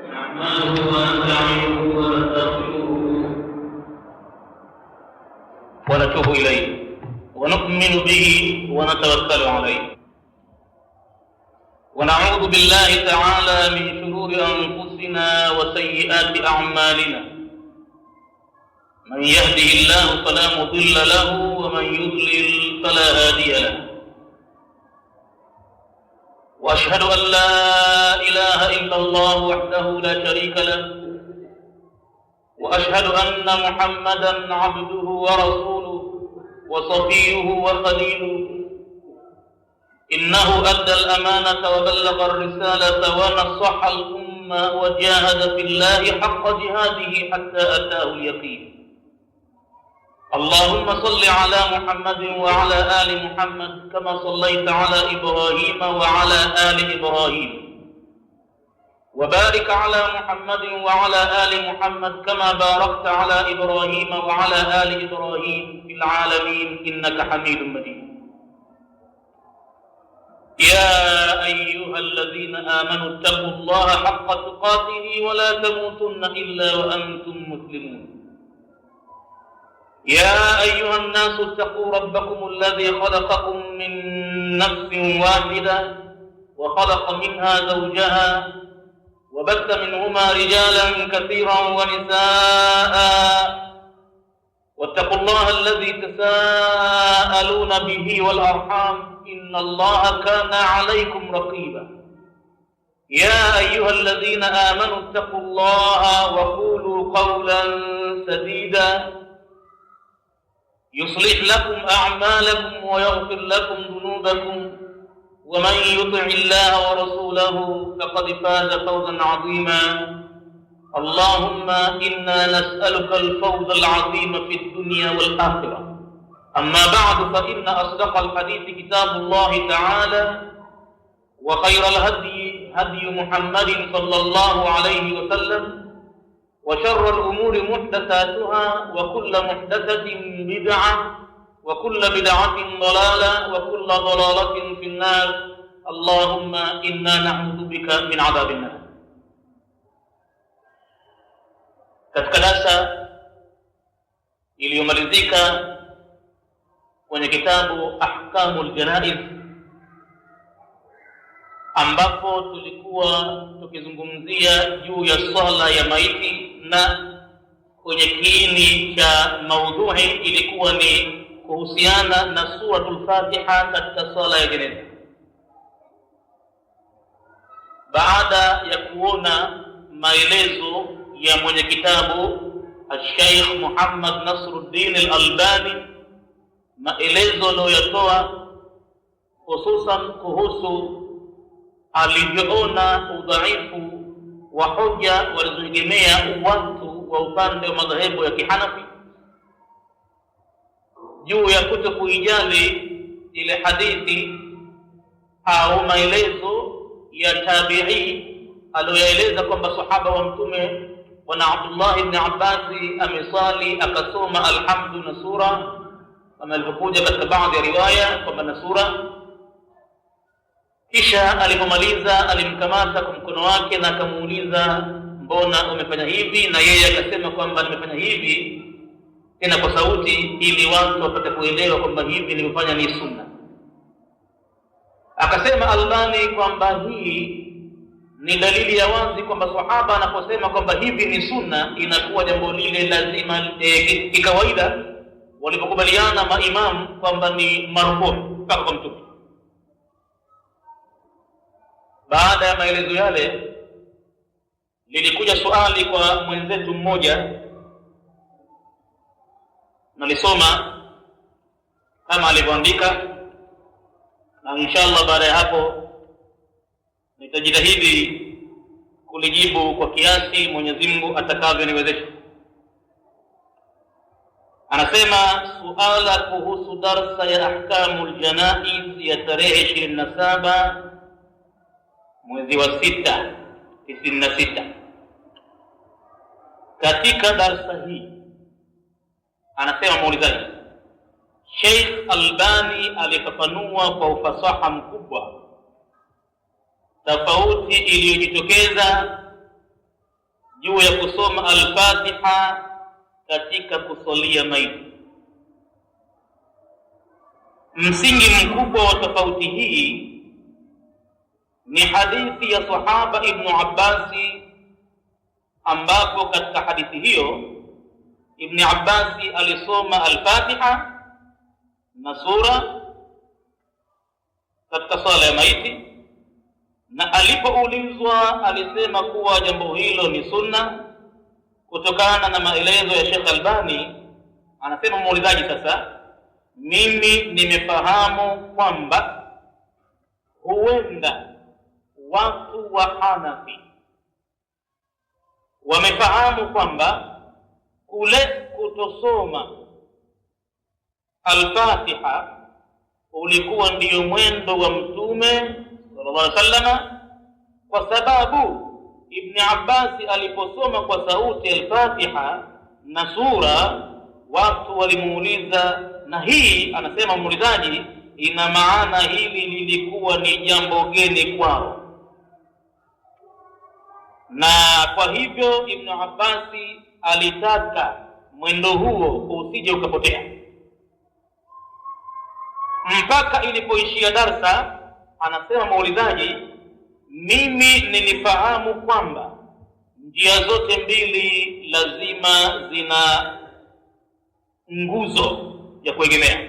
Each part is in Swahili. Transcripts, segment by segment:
نحمده ونستعينه ونستغفره ونتوب إليه ونؤمن به ونتوكل عليه ونعوذ بالله تعالى من شرور أنفسنا وسيئات أعمالنا من يهده الله فلا مضل له ومن يضلل فلا هادي له وأشهد أن لا إله إلا الله وحده لا شريك له وأشهد أن محمدا عبده ورسوله وصفيه وخليله إنه أدى الأمانة وبلغ الرسالة ونصح الأمة وجاهد في الله حق جهاده حتى أتاه اليقين اللهم صل على محمد وعلى آل محمد كما صليت على إبراهيم وعلى آل إبراهيم وبارك على محمد وعلى آل محمد كما باركت على إبراهيم وعلى آل إبراهيم في العالمين إنك حميد مجيد يا أيها الذين آمنوا اتقوا الله حق تقاته ولا تموتن إلا وأنتم مسلمون يا أيها الناس اتقوا ربكم الذي خلقكم من نفس واحدة وخلق منها زوجها وبث منهما رجالا كثيرا ونساء واتقوا الله الذي تساءلون به والأرحام إن الله كان عليكم رقيبا يا أيها الذين آمنوا اتقوا الله وقولوا قولا سديدا يصلح لكم أعمالكم ويغفر لكم ذنوبكم ومن يطع الله ورسوله فقد فاز فوزا عظيما اللهم إنا نسألك الفوز العظيم في الدنيا والآخرة أما بعد فإن أصدق الحديث كتاب الله تعالى وخير الهدي هدي محمد صلى الله عليه وسلم وشر الأمور محدثاتها وكل محدثة بدعة وكل بدعة ضلالة وكل ضلالة في النار اللهم إنا نعوذ بك من عذاب النار. Katika darasa iliyomalizika kwenye kitabu Ahkamul Janaiz, ambapo tulikuwa tukizungumzia juu ya swala ya maiti, na kwenye kiini cha maudhui ilikuwa ni kuhusiana na suratul Fatiha katika swala ya jeneza. Baada ya kuona maelezo ya mwenye kitabu Sheikh Muhammad Nasruddin Al-Albani, maelezo aliyotoa hususan kuhusu alivyoona udhaifu wa hoja walizoegemea watu wa upande wa madhehebu ya Kihanafi juu ya kutokuijali ile hadithi au maelezo ya tabi'i aliyoeleza kwamba sahaba wa mtume bwana Abdullah ibn Abbas amesali akasoma alhamdu na sura, kama ilivyokuja katika baadhi ya riwaya kwamba na sura. Kisha alipomaliza alimkamata kwa mkono wake na akamuuliza, mbona umefanya hivi? Na yeye akasema kwamba nimefanya hivi tena kwa sauti ili watu wapate kuelewa kwamba hivi nimefanya ni sunna. Akasema Albani kwamba hii ni dalili ya wazi kwamba sahaba anaposema kwamba hivi ni sunna, inakuwa jambo lile lazima kikawaida walipokubaliana maimamu kwamba ni marfu mpaka kwa mtume. Baada ya maelezo yale lilikuja swali kwa mwenzetu mmoja, nalisoma kama alivyoandika, na inshallah baada ya hapo nitajitahidi kulijibu kwa kiasi Mwenyezi Mungu atakavyoniwezesha. Anasema suala kuhusu darsa ya Ahkamul Janaiz ya tarehe 27 mwezi wa 6 96. Katika darsa hii anasema muulizaji, Sheikh Albani alifafanua kwa ufasaha mkubwa tofauti iliyojitokeza juu ya kusoma al-Fatiha katika kusalia maiti. Msingi mkubwa wa tofauti hii ni hadithi ya sahaba Ibn Abbas, ambapo katika hadithi hiyo Ibn Abbas alisoma al-Fatiha na sura katika sala ya maiti, na alipoulizwa alisema kuwa jambo hilo ni sunna kutokana na maelezo ya Sheikh Albani. Anasema muulizaji, sasa mimi nimefahamu kwamba huenda watu wa Hanafi wamefahamu kwamba kule kutosoma al-Fatiha ulikuwa ndio mwendo wa Mtume sallallahu alaihi wasallam, kwa sababu Ibn Abbas aliposoma kwa sauti al-Fatiha na sura, watu walimuuliza, na hii anasema muulizaji, ina maana hili lilikuwa ni jambo geni kwao, na kwa hivyo Ibn Abbas alitaka mwendo huo usije ukapotea. Mpaka ilipoishia darsa, anasema muulizaji, mimi nilifahamu kwamba njia zote mbili lazima zina nguzo ya kuegemea,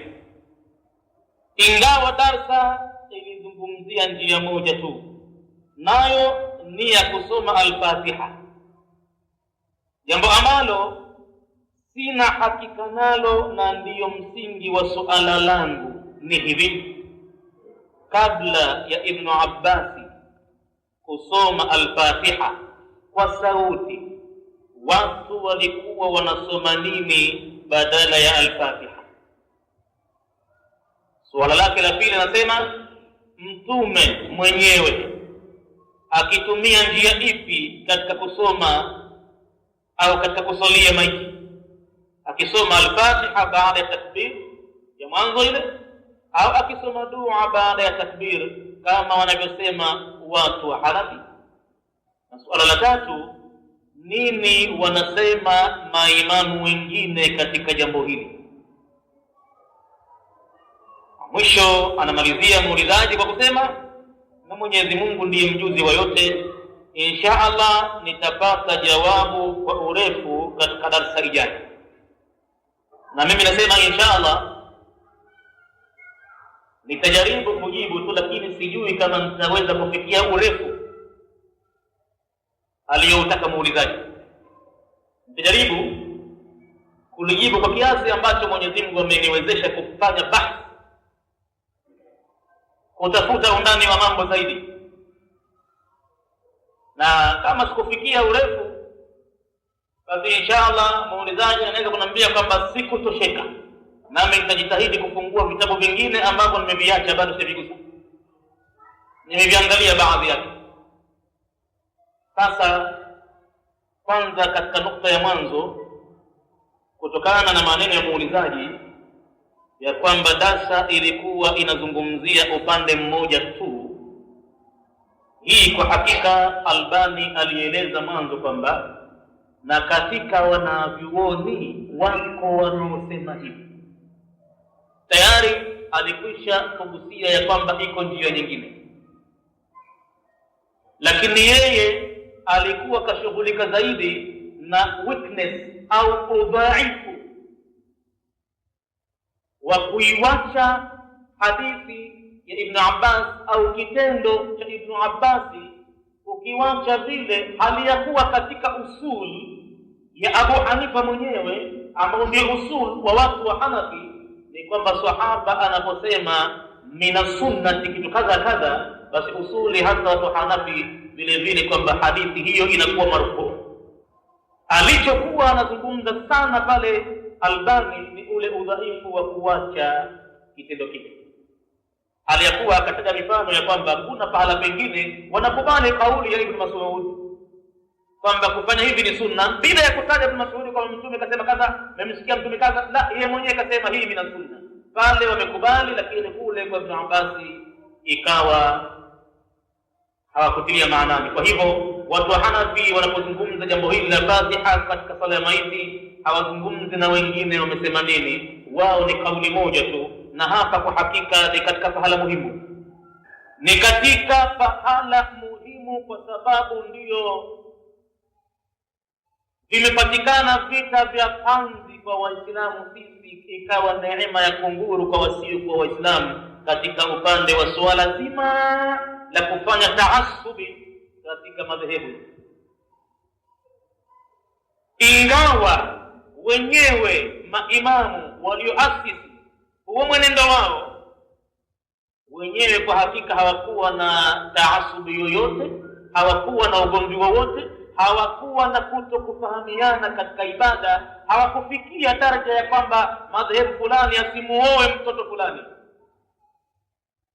ingawa darsa ilizungumzia njia moja tu, nayo ni ya kusoma al-Fatiha, jambo ambalo sina hakika nalo, na ndiyo msingi wa suala langu. Ni hivi: kabla ya Ibn Abbas kusoma al-Fatiha kwa sauti, watu walikuwa wanasoma nini badala ya al-Fatiha? Suala lake la pili anasema, Mtume mwenyewe akitumia njia ipi katika kusoma au katika kusalia maiti? Akisoma al-Fatiha baada ya takbir ya mwanzo ile, au akisoma dua baada ya takbir kama wanavyosema watu wa Hanafi? Na suala la tatu, nini wanasema maimamu wengine katika jambo hili? Mwisho anamalizia muulizaji kwa kusema, na Mwenyezi Mungu ndiye mjuzi wa yote, insha Allah nitapata jawabu kwa urefu katika darasa ijayo. Na mimi nasema insha Allah nitajaribu kujibu tu, lakini sijui kama nitaweza kufikia urefu aliyoutaka muulizaji. Nitajaribu kulijibu kwa kiasi ambacho Mwenyezi Mungu ameniwezesha kufanya bahthi, kutafuta undani wa mambo zaidi, na kama sikufikia urefu, basi inshallah muulizaji anaweza kuniambia kwamba sikutosheka, nami nitajitahidi kufungua vitabu vingine ambavyo nimeviacha bado sivigusa, nimeviangalia baadhi yake. Sasa kwanza, katika nukta ya mwanzo, kutokana na maneno ya muulizaji ya kwamba darsa ilikuwa inazungumzia upande mmoja tu, hii kwa hakika Albani alieleza mwanzo kwamba na katika wanavyuoni wako wanaosema hivi. Tayari alikwisha kugusia ya kwamba iko njia nyingine, lakini yeye alikuwa kashughulika zaidi na weakness au udhaifu wa kuiwacha hadithi ya Ibn Abbas au kitendo cha Ibn Abbas, ukiwacha vile hali ya kuwa katika usul ya Abu Hanifa mwenyewe, ambao ndio usul wa watu wa Hanafi, ni kwamba sahaba anaposema mina sunnati kitu kadha kadha, basi usuli hata watu Hanafi vile vile kwamba hadithi hiyo inakuwa marfu. Alichokuwa anazungumza sana pale Albani ni ule udhaifu wa kuacha kitendo kile. Aliyakuwa akataja mifano ya kwamba kuna pahala pengine wanakubali kauli ya Ibn Mas'ud kwamba kufanya hivi ni sunna, bila ya kutaja Ibn Mas'ud kwa Mtume kasema kadha, nimemsikia Mtume kadha, la, yeye mwenyewe kasema hii ni sunna. Pale wamekubali, lakini kule kwa Ibn Abbas ikawa hawakutilia maanani. Kwa hivyo watu wa Hanafi wanapozungumza jambo hili la Fatiha katika sala ya maiti hawazungumzi na wengine wamesema nini. Wao ni kauli moja tu, na hapa kwa hakika ni katika pahala muhimu, ni katika pahala muhimu, kwa sababu ndiyo vimepatikana vita vya panzi kwa Waislamu sisi, ikawa neema ya kunguru kwa wasiokuwa Waislamu katika upande wa suala zima la kufanya taassubi katika madhehebu. Ingawa wenyewe maimamu walioasisi huo mwenendo wao wenyewe kwa hakika hawakuwa na taassubi yoyote, hawakuwa na ugomvi wowote, hawakuwa na kutokufahamiana katika ibada, hawakufikia daraja ya kwamba madhehebu fulani asimuoe mtoto fulani.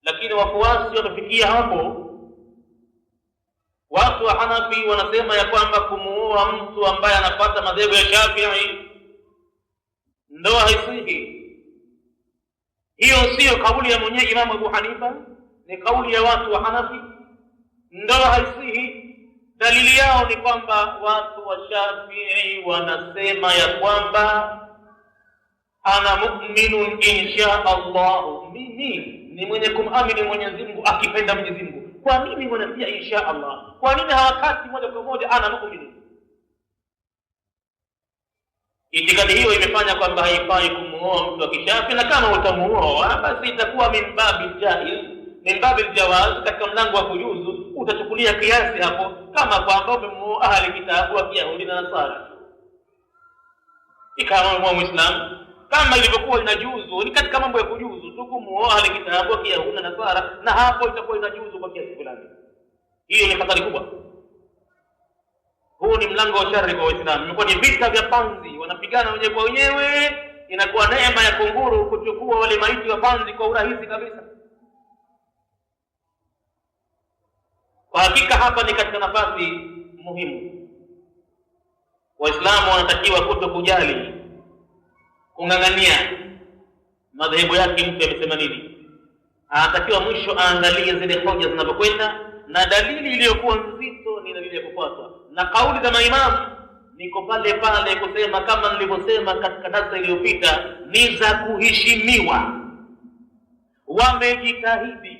Lakini wafuasi wamefikia hapo. Watu wa Hanafi wanasema ya kwamba kumuoa mtu ambaye anafuata madhehebu ya Shafi'i ndoa haisihi. Hiyo sio kauli ya mwenyewe Imam Abu Hanifa, ni kauli ya watu wa Hanafi. Ndoa haisihi. Dalili yao ni kwamba watu wa Shafi'i wanasema ya kwamba ana mu'minun insha Allah, mimi ni mwenye kumamini Mwenyezi Mungu akipenda Mwenyezi Mungu. Kwa nini wanatia insha Allah? Kwa nini hawakati moja kwa moja ana mu'minun? Itikadi hiyo imefanya kwamba haifai kumuoa mtu wa Kishafi, na kama utamuoa basi itakuwa min babil jaiz, min babil jawaz, katika mlango wa kujuzu. Utachukulia kiasi hapo kama kwamba umemuoa ahli kitabu wa Kiyahudi na Nasara, ikawa Muislamu kama ilivyokuwa inajuzu. Ni katika mambo ya kujuzu tu kumuoa ahli kitabu wa Kiyahudi na Nasara, na hapo itakuwa inajuzu kwa kiasi fulani. Hiyo ni hatari kubwa. Huu ni mlango wa shari kwa Waislamu. Imekuwa ni vita vya panzi, wanapigana wenyewe kwa wenyewe. Inakuwa neema ya kunguru kuchukua wale maiti wa panzi kwa urahisi kabisa. Kwa hakika hapa ni katika nafasi muhimu. Waislamu wanatakiwa kutokujali, kung'ang'ania madhehebu yake mtu amesema nini. Anatakiwa mwisho aangalie zile hoja zinazokwenda, na dalili iliyokuwa nzito ni dalili ya kufuatwa. Na kauli za maimamu niko pale pale kusema kama nilivyosema katika darasa iliyopita, ni za kuheshimiwa. Wamejitahidi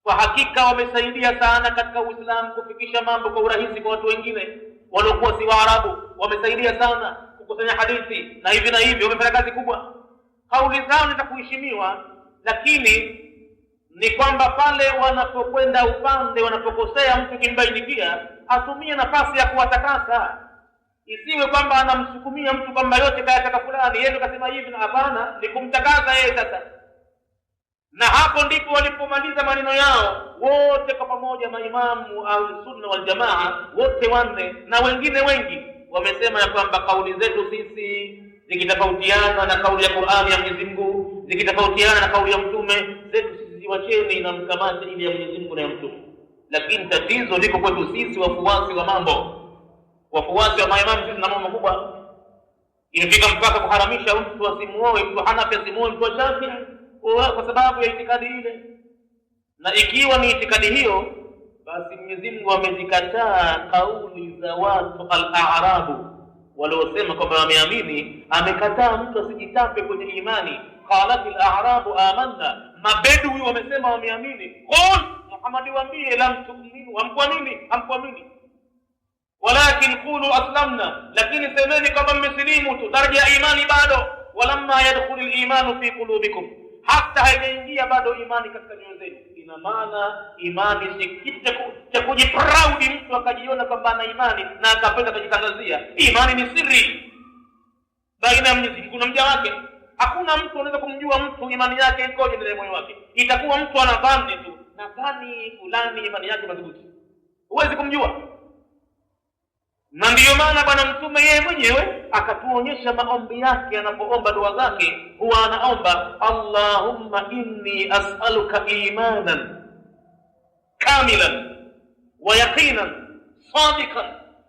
kwa hakika, wamesaidia sana katika Uislamu kufikisha mambo kwa urahisi kwa watu wengine waliokuwa si Waarabu. Wamesaidia sana kukusanya hadithi na hivi na hivi, wamefanya kazi kubwa. Kauli zao ni za kuheshimiwa, lakini ni kwamba pale wanapokwenda upande, wanapokosea mtu kimbainikia, atumie nafasi ya kuwatakasa. Isiwe kwamba anamsukumia mtu kwamba yote kayataka fulani, yeye kasema hivi, na hapana, ni kumtakasa yeye sasa. Na hapo ndipo walipomaliza maneno yao wote kwa pamoja, maimamu al-Sunna wal Jamaa wote wanne na wengine wengi wamesema ya kwamba kauli zetu sisi zikitofautiana na kauli ya Qur'ani ya Mwenyezi Mungu, zikitofautiana na kauli ya Mtume, zetu sisi wacheni na mkamate ile ya Mwenyezi Mungu na ya Mtume. Lakini tatizo liko kwetu sisi wafuasi wa mambo, wafuasi wa maimamu. Sisi na mambo makubwa, inafika mpaka kuharamisha mtu asimuoe mtu Hanafi, asimuoe mtu wa Shafi'i kwa sababu ya itikadi ile. Na ikiwa ni itikadi hiyo, basi Mwenyezi Mungu amezikataa kauli za watu al-A'rabu waliosema kwamba wameamini. Amekataa mtu asijitape kwenye imani. Qalat al-A'rabu amanna, mabedui wamesema wameamini. Qul, Muhammad waambie, lam tu'minu, hamkuamini. Walakin qulu aslamna, lakini semeni kwamba mmesilimu tu, daraja ya imani bado. Walamma yadkhulul imanu fi qulubikum, hata haijaingia bado imani katika nyoyo zenu. Ina maana imani si kitu cha kujiproud mtu akajiona kwamba ana imani na akapenda kujitangazia. Imani ni siri baina ya Mwenyezi Mungu na mja wake. Hakuna mtu anaweza kumjua mtu imani yake ikoje ndani ya moyo wake. Itakuwa mtu anadhani tu, nadhani fulani imani yake madhubuti, huwezi kumjua. Na ndiyo maana Bwana Mtume yeye mwenyewe akatuonyesha maombi yake. Anapoomba dua zake huwa anaomba Allahumma inni as'aluka imanan kamilan wa yaqinan sadiqan,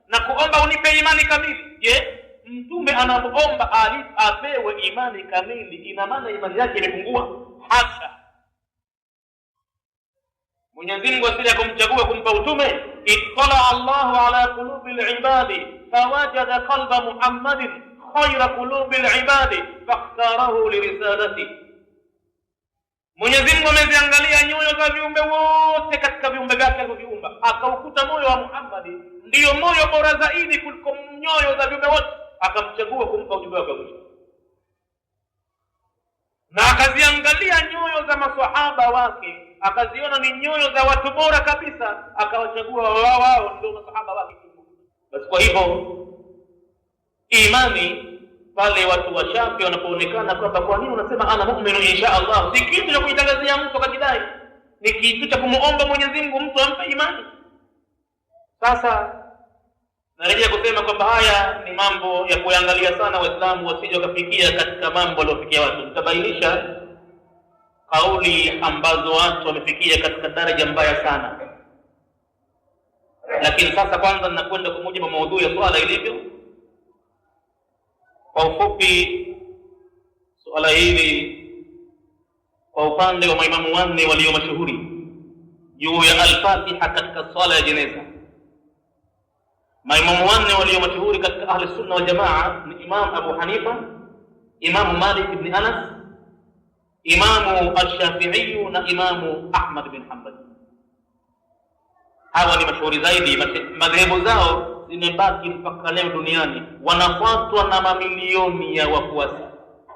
na kuomba unipe imani kamili. Je, Mtume anaomba apewe imani kamili, ina maana imani yake imepungua? Hasha! Mwenyezi Mungu asije kumchagua kumpa utume ittala Allahu ala qulubi al-ibadi fawajada qalba Muhammadin khayra qulubi al-ibadi fakhtarahu lirisalati. Mwenyezi Mungu ameziangalia nyoyo za viumbe wote katika viumbe vyake alivyoviumba, akaukuta moyo wa Muhammad ndiyo moyo bora zaidi kuliko nyoyo za viumbe wote, akamchagua kumpa ujumbe wake mwisho. Na akaziangalia nyoyo za maswahaba wake, akaziona ni nyoyo za watu bora kabisa, akawachagua wao ndio maswahaba wake. Basi kwa hivyo imani pale watu wa Shafi wanapoonekana kwamba kwa nini unasema ana mu'minu insha Allah, si kitu cha kuitangazia mtu akidai, ni kitu cha kumuomba Mwenyezi Mungu mtu ampe imani. Sasa narejea kusema kwamba haya ni mambo ya kuangalia sana Waislamu wasije wakafikia katika mambo waliofikia watu. Nitabainisha kauli ambazo watu wamefikia katika daraja mbaya sana, lakini sasa kwanza ninakwenda kwa mujibu wa maudhui ya swala ilivyo. Kwa ufupi, swala hili kwa upande wa maimamu wanne walio mashuhuri juu ya al-Fatiha katika swala ya jeneza. Maimamu wanne walio mashuhuri katika ahli sunna wal jamaa ni Imam Abu Hanifa, Imam Malik ibn Anas, Imam Ash-Shafi'i na Imam Ahmad bin Hanbal. Hawa ni mashuhuri zaidi, madhehebu zao zimebaki mpaka leo duniani, wanafuatwa na mamilioni ya wafuasi.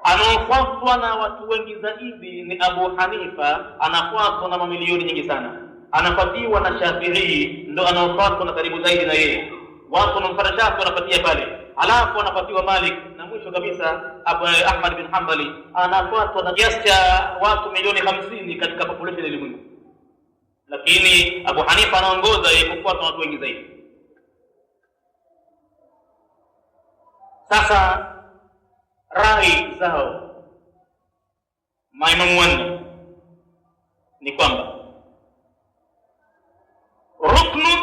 Anaofuatwa na watu wengi zaidi ni Abu Hanifa, anafuatwa na mamilioni nyingi sana. Anafuatiwa na Shafi'i, ndo anaofuatwa na karibu zaidi na yeye. Watu wanamfuata Shafi'i wanafuatia pale, alafu anafuatiwa Malik, na mwisho kabisa Ahmad bin Hanbali anafuatwa na kiasi cha watu milioni 50 katika population ya ulimwengu. Lakini Abu Hanifa anaongoza yeye kufuatwa na watu wengi zaidi. Sasa rai zao maimamu wanne ni kwamba ruknu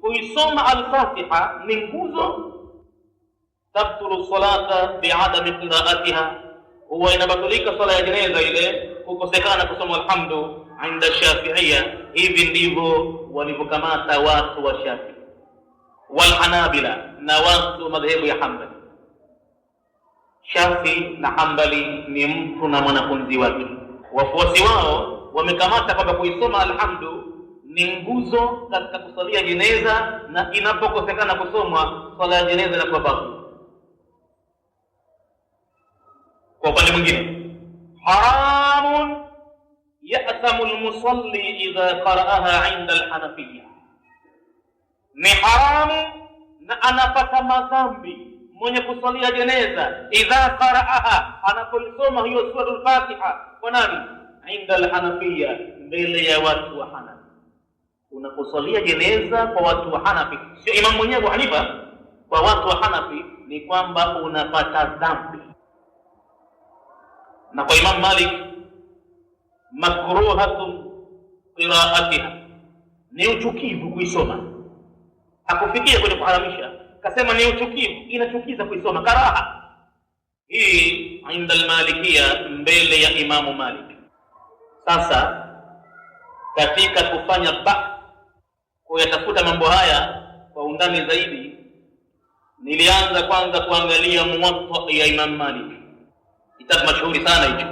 kuisoma al-Fatiha ni nguzo, tabtulu salata bi'adami qira'atiha, huwa inabatulika sala ya jeneza ile kukosekana kusoma alhamdu inda Shafi'iyya. Hivi ndivyo walivyokamata watu wa Shafi wal Hanabila na watu madhehebu ya Hanbali. Shafi na Hanbali ni mtu na mwanafunzi wake. Wafuasi wao wamekamata kwamba kuisoma alhamdu ni nguzo katika kusalia jeneza, na inapokosekana kusomwa swala ya jeneza inakuwa batili. Kwa upande mwingine, haramun ya'thamu al-musalli idha qara'aha 'inda al-Hanafiyya, ni haramu na anapata madhambi mwenye kusalia jeneza idha qara'aha, anapoisoma hiyo sura al-Fatiha. Kwa nani? Inda al-Hanafiyya, mbele ya watu wa Hanafi. Unaposalia jeneza kwa watu wa Hanafi, sio imam mwenyewe Abu Hanifa, kwa watu wa Hanafi ni kwamba unapata dhambi. Na kwa Imam Malik makruhatun qira'atiha, ni uchukivu kuisoma. Hakufikia kwenye kuharamisha, kasema ni uchukivu, inachukiza kuisoma, karaha. Hii inda al-Malikiyya, mbele ya Imamu Malik. Sasa katika kufanya kuyatafuta mambo haya kwa undani zaidi, nilianza kwanza kuangalia Muwatta ya Imam Malik, kitabu mashuhuri sana hicho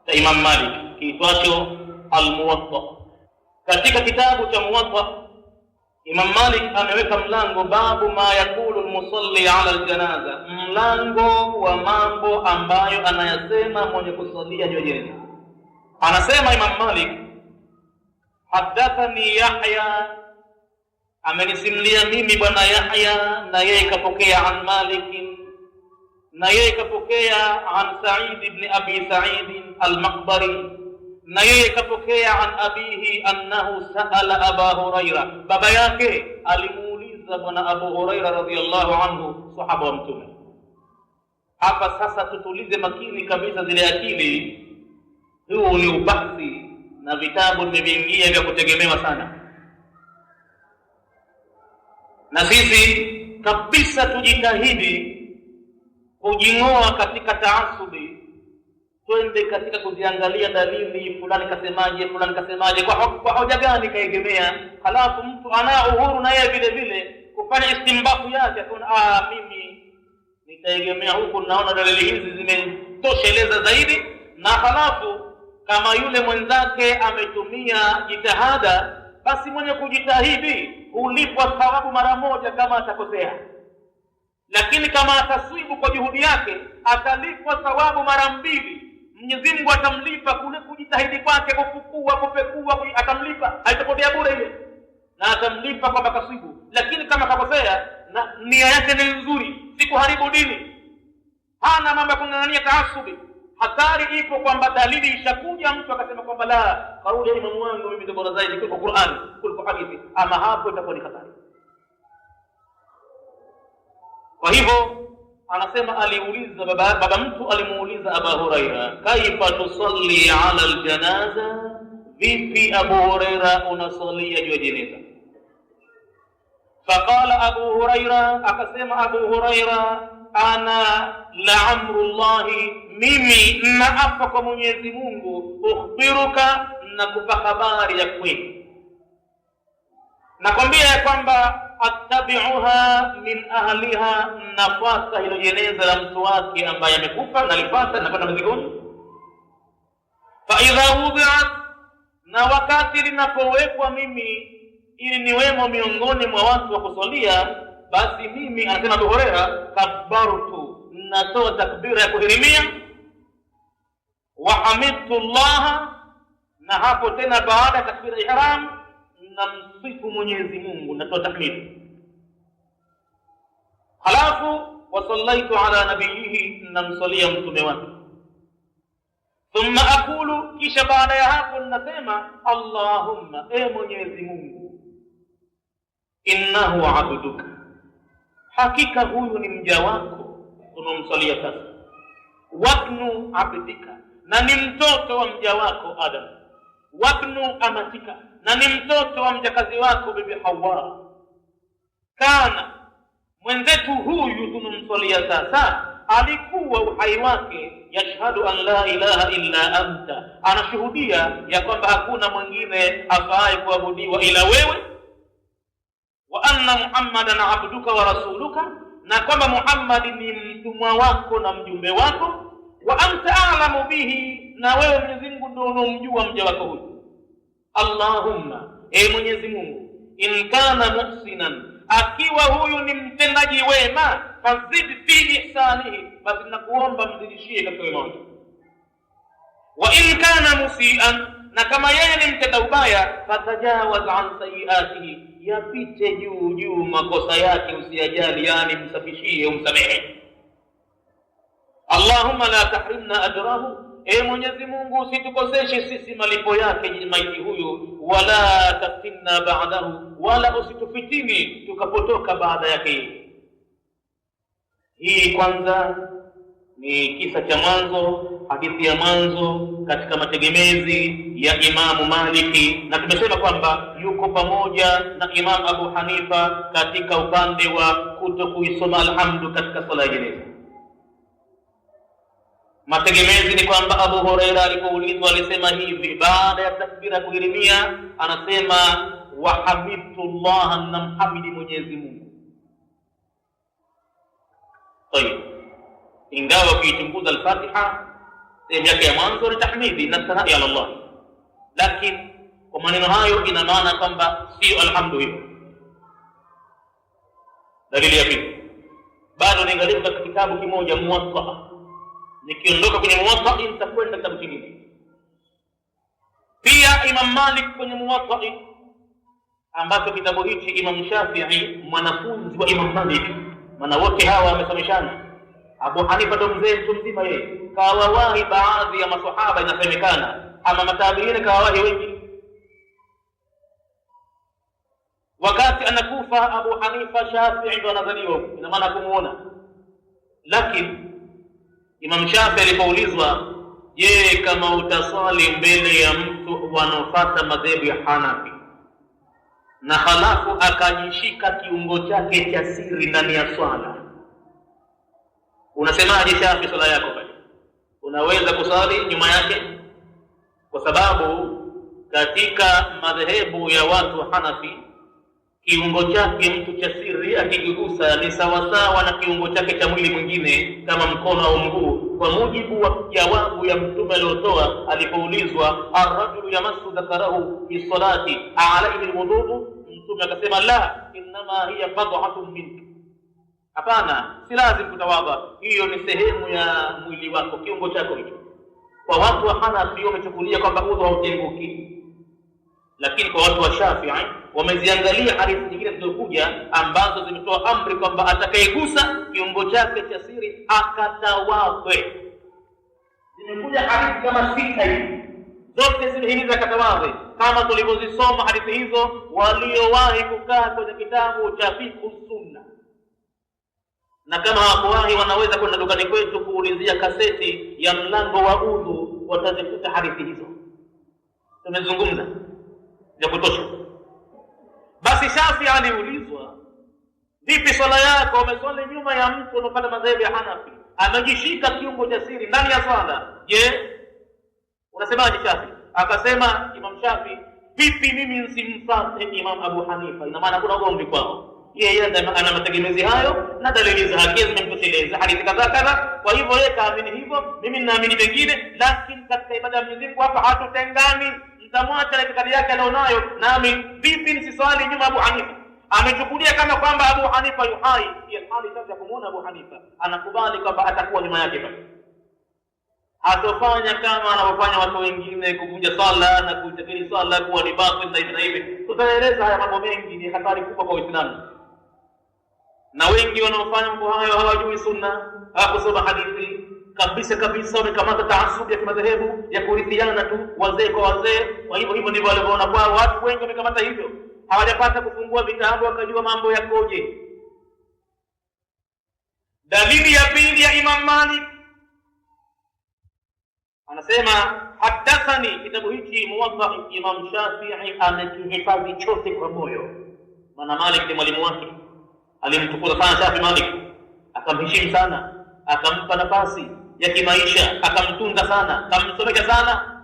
cha Imam Malik kiitwacho Al-Muwatta. Katika kitabu cha Muwatta, Imam Malik ameweka mlango babu ma yakulu al-musalli ala al-janaza, mlango wa mambo ambayo anayasema mwenye kusalia juu ya jeneza. Anasema Imam Malik, hadathani Yahya, amenisimulia mimi bwana Yahya, na yeye kapokea an Malik, na yeye kapokea an Sa'id ibn Abi Sa'id al-Maqbari, na yeye kapokea an abihi annahu sa'ala Aba Huraira, baba yake alimuuliza bwana Abu Huraira radhiyallahu anhu, sahaba wa Mtume. Hapa sasa tutulize makini kabisa zile akili. Huu ni ubahthi na vitabu vimevingia vya kutegemewa sana, na sisi kabisa tujitahidi kujing'oa katika taasubi twende katika kuziangalia dalili, fulani kasemaje, kwa hoja gani kaegemea. Halafu mtu ana uhuru na yeye vile vile kufanya istimbafu yake, akaona mimi nitaegemea huku, naona dalili hizi zimetosheleza zaidi. Na halafu kama yule mwenzake ametumia jitihada, basi mwenye kujitahidi hulipwa thawabu mara moja kama atakosea, lakini kama ataswibu kwa juhudi yake atalipwa thawabu mara mbili. Mwenyezi Mungu atamlipa kule kujitahidi kwake, kupekua, atamlipa, haitapotea bure ile, na atamlipa kwa bakasibu. Lakini kama kakosea na nia yake ni nzuri, si kuharibu dini, hana mambo ya kung'ang'ania taasubi, hatari ipo kwamba dalili ishakuja mtu akasema kwamba la, kauli ya imamu wangu mimi ndio bora zaidi kuliko Qur'an, kuliko hadithi, ama hapo itakuwa ni hatari. Kwa hivyo anasema aliuliza baba mtu alimuuliza Abu Huraira, kaifa tusalli ala aljanaza, vipi Abu Huraira unasalia juu ya jeneza? Faqala Abu Huraira, akasema Abu Huraira, ana la'amrullahi, mimi naapa kwa Mwenyezi Mungu, ukhbiruka, nakupa habari ya kweli, nakwambia ya kwamba attabi'uha min ahliha, nafasa hilo jeneza la mtu wake ambaye amekufa, nalipata napata mzigoni. Fa idha wudi'at, na wakati linapowekwa mimi ili niwemo miongoni mwa watu wa kusalia, basi mimi, anasema Abu Huraira, kabbartu, natoa takbira ya kuhirimia, wa hamidtu Allah, na hapo tena baada ya takbira ihram namsifu Mwenyezi Mungu, natoa tahmid. Halafu wasallaitu ala nabiyihi, namsalia mtume wake. Thumma aqulu, kisha baada ya hapo nasema, Allahumma, Mwenyezi Mungu, innahu abduka, hakika huyu ni mja wako unomsalia sasa, wabnu abdika, na ni mtoto wa mja wako Adam, wabnu amatika, na ni mtoto wa mjakazi wako bibi Hawa. Kana, mwenzetu huyu tunomsalia sasa alikuwa uhai wake, yashhadu an la ilaha illa anta, anashuhudia ya kwamba hakuna mwingine afaaye kuabudiwa ila wewe, wa anna Muhammadan abduka wa rasuluka, na kwamba Muhammad ni mtumwa wako na mjumbe wako, wa anta a'lamu bihi, na wewe Mwenyezi Mungu ndio unomjua mja wako huyu. Allahumma, Mwenyezi Mungu, in kana muhsinan, akiwa huyu ni mtendaji wema, fazid fi ihsanihi, basi nakuomba mzidishie katika wema wake. Wa in kana musian, na kama yeye ni mtenda ubaya, fatajawaz an sayiatihi, yapite juu makosa yake, usiyajali, yani msafishie, umsamehe. Allahumma la tahrimna ajrahu, Mwenyezi Mungu usitukoseshe sisi malipo yake maiti huyu, wala taftinna ba'dahu, wala usitufitini tukapotoka baada yake. Hii kwanza ni kisa cha mwanzo, hadithi ya mwanzo katika mategemezi ya Imamu Maliki, na tumesema kwamba yuko pamoja na Imam Abu Hanifa katika upande wa kutokuisoma alhamdu katika sala ya jeneza. Mategemezi ni kwamba Abu Huraira alipoulizwa alisema hivi baada ya takbira kuhirimia, anasema wa hamidtu Allah, namhamidi Mwenyezi Mungu. Tayeb, ingawa ukichunguza al-Fatiha sehemu yake ya mwanzo ni tahmidi na sanaa ya Allah, lakini kwa maneno hayo ina maana kwamba sio alhamdulillah. Dalili ya pili, bado niangalia katika kitabu kimoja Muwatta, nikiondoka kwenye Muwatta nitakwenda kitabu kingine. Pia Imam Malik kwenye Muwatta, ambacho kitabu hichi Imam Shafi'i mwanafunzi wa Imam Malik, maana wote hawa wamesomeshana. Abu Hanifa ndo mzee mtu mzima, yeye kawawahi baadhi ya maswahaba inasemekana, ama matabiini kawawahi wengi. Wakati anakufa Abu Hanifa, Shafi'i ndo anazaliwa, ina maana kumuona. Lakini Imam Shafi'i alipoulizwa, je, kama utasali mbele ya mtu wanaofuata madhehebu ya Hanafi na halafu akajishika kiungo chake cha siri ndani ya swala, unasemaje Shafi'i swala yako pale? unaweza kusali nyuma yake, kwa sababu katika madhehebu ya watu Hanafi kiungo chake mtu cha siri akigusa ni sawasawa na kiungo chake cha mwili mwingine kama mkono au mguu, kwa mujibu wa jawabu ya Mtume aliotoa alipoulizwa ar-rajulu yamassu dhakarahu fi salati alayhi alwudu, Mtume akasema la, inma hiya bad'atun minka, hapana, si lazima kutawadha, hiyo ni sehemu ya mwili wako, kiungo chako hicho. Kwa watu wa Hanafi wamechukulia kwamba udhu hautenguki, lakini kwa watu wa Shafi'i wameziangalia hadithi nyingine zilizokuja ambazo zimetoa amri kwamba atakayegusa kiungo chake cha siri akatawadhe. Zimekuja hadithi kama 6 hivi, zote zinahimiza akatawadhe, kama tulivyozisoma hadithi hizo waliowahi kukaa kwenye kitabu cha fiqh sunna. Na kama hawakuwahi wanaweza kwenda dukani kwetu kuulizia kaseti ya mlango wa udhu, watazikuta hadithi hizo. Tumezungumza ya kutosha. Basi Shafi aliulizwa, vipi swala yako, umeswali nyuma ya mtu unapata madhehebu ya Hanafi, amejishika kiungo cha siri ndani ya swala, je, unasemaje Shafi? Akasema Imam Shafi, vipi mimi nisimfuate Imam Abu Hanifa? Ina maana kuna ugomvi kwao, yeye ana mategemezi hayo na dalili zake zimemtosheleza hadithi kadhaa kadhaa. Kwa hivyo yeye kaamini hivyo, mimi ninaamini vingine, lakini katika ibada ya Mwenyezi Mungu hapa hatutengani. Nitamwacha na itikadi yake alionayo, nami vipi nisiswali nyuma Abu Hanifa? Amechukulia kama kwamba Abu Hanifa yuhai, ya hali sasa kumuona Abu Hanifa anakubali kwamba atakuwa nyuma yake basi. Hatofanya kama wanavyofanya watu wengine, kuvunja swala na kuitakiri swala kuwa ni batil na hivi na hivi. Tutaeleza haya mambo mengi, ni hatari kubwa kwa Uislamu. Na wengi wanaofanya mambo hayo hawajui sunna, hawakusoma hadithi kabisa kabisa, wamekamata taasub ya madhehebu ya kurithiana tu wazee kwa wazee. Kwa hivyo ndivyo walivyoona kwao, watu wengi wamekamata hivyo, hawajapata kufungua vitabu wakajua mambo yakoje. Dalili ya pili ya Imam Malik, anasema hadathani, kitabu hichi Muwatta, Imam Shafi'i amekihifadhi chote kwa moyo, maana Malik ni mwalimu wake, alimtukuza sana Shafi Malik, akamheshimu sana, akampa nafasi ya kimaisha, akamtunza sana, akamsomesha sana.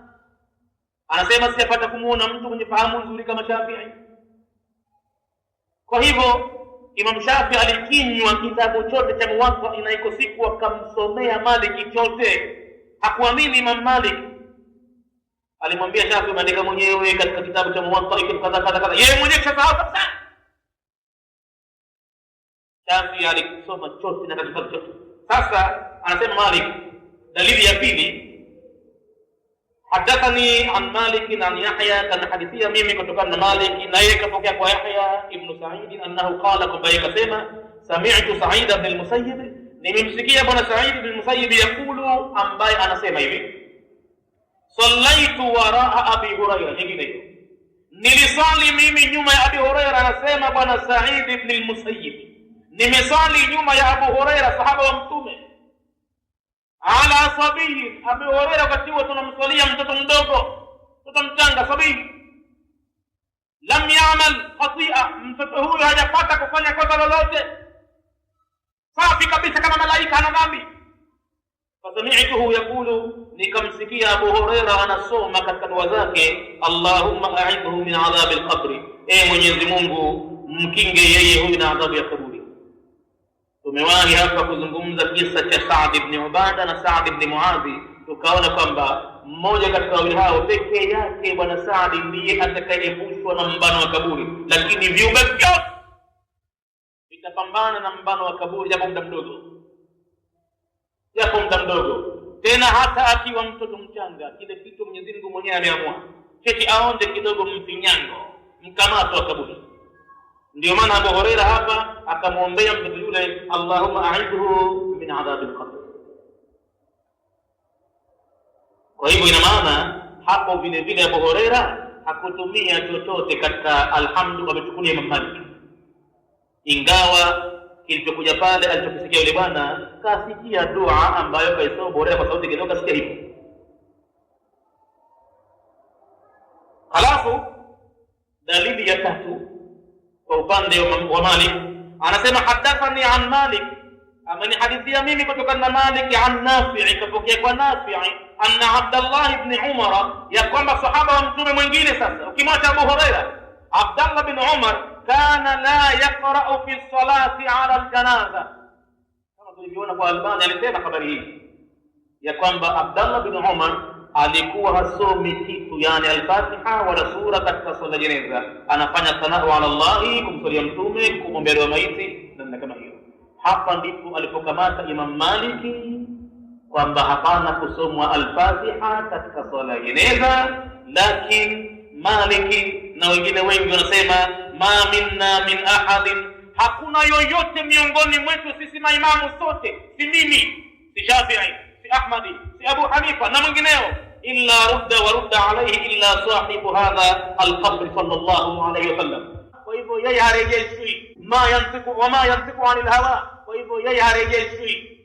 Anasema sijapata kumuona mtu mwenye fahamu nzuri kama Shafi'i. Kwa hivyo Imam Shafi'i alikinywa kitabu chote cha Muwatta, inaiko siku akamsomea Malik chote. Hakuamini Imam Malik, alimwambia Shafi'i, umeandika mwenyewe katika kitabu cha Muwatta hiki kadha kadha kadha, yeye mwenyewe kasahau kabisa. Shafi'i alisoma chote na katika chote. Sasa anasema Malik, dalili ya pili, hadathani an Malik an Yahya, kana hadithia mimi kutokana na Malik na yeye kapokea kwa Yahya ibn Sa'id annahu qala, kwamba yeye kasema sami'tu Sa'id ibn al-Musayyib, nimemsikia bwana Sa'id ibn al-Musayyib yakulu, ambaye anasema hivi, sallaitu waraa Abi Hurairah. Nyingine hiyo, nilisali mimi nyuma ya Abi Hurairah. Anasema bwana Sa'id ibn al-Musayyib, nimesali nyuma ya Abu Hurairah, sahaba wa Mtume, ala sabihi. Abu Hurairah wakati huo tunamswalia mtoto mdogo, mtoto mchanga, sabihi, lam ya'mal khati'a, mtoto huyo hajapata kufanya kosa lolote, safi kabisa kama malaika, hana dhambi. Fasami'tuhu yaqulu, nikamsikia Abu Hurairah anasoma katika dua zake, Allahumma a'idhu min adhabi al-qabri, Mwenyezi Mungu mkinge yeye huyu na adhabu ya kaburi. Tumewahi hapa kuzungumza kisa cha Sa'd ibn Ubada na Sa'd ibn Muadhi, tukaona kwamba mmoja katika wawili hao pekee yake bwana Sa'd ndiye atakayeepushwa na mbano wa kaburi, lakini viumbe vyote vitapambana na mbano wa kaburi japo muda mdogo, tena hata akiwa mtoto mchanga. Kile kitu Mwenyezi Mungu mwenyewe ameamua keti aonje kidogo mfinyango, mkamato wa kaburi. Ndio maana Abu Hurairah hapa akamwombea mtoto yule, Allahumma a'idhu min adhabi al-qabr. Kwa hivyo ina maana hapo vile vile Abu Hurairah hakutumia chochote katika alhamdu, amechukulia Imam Malik, ingawa kilichokuja pale alichokisikia yule bwana kasikia dua ambayo kaisoma Abu Hurairah kwa sauti kidogo, kasikia hivyo. Halafu dalili ya tatu kwa upande wa Malik, anasema hadathani an Malik amani hadithia mimi kutoka na Malik an Nafi' kapokea kwa Nafi' anna Abdullah ibn Umar, ya kwamba sahaba wa mtume mwingine sasa ukimwacha Abu Huraira, Abdullah ibn Umar kana la yaqra'u fi salati ala al-janaza. Kama tulivyoona kwa Albani alisema habari hii ya kwamba Abdullah ibn Umar alikuwa hasomi kitu, yani al-Fatiha wala sura katika swala jeneza, anafanya sanaa ala Allah, kumsalia mtume, kumwombea dua maiti na kama hiyo. Hapa ndipo alipokamata Imam Maliki kwamba hapana kusomwa al-Fatiha katika swala jeneza, lakini Maliki na wengine wengi wanasema ma minna min ahadin, hakuna yoyote miongoni mwetu sisi maimamu sote, si mimi, si Shafi'i, si Ahmadi, si Abu Hanifa na mwingineo, illa rudda alayhi illa sahibu hadha al-qabr sallallahu alayhi wasallam. Kwa hivyo yeye harejeshwi, ma yantiqu anil hawa, kwa hivyo yeye harejeshwi.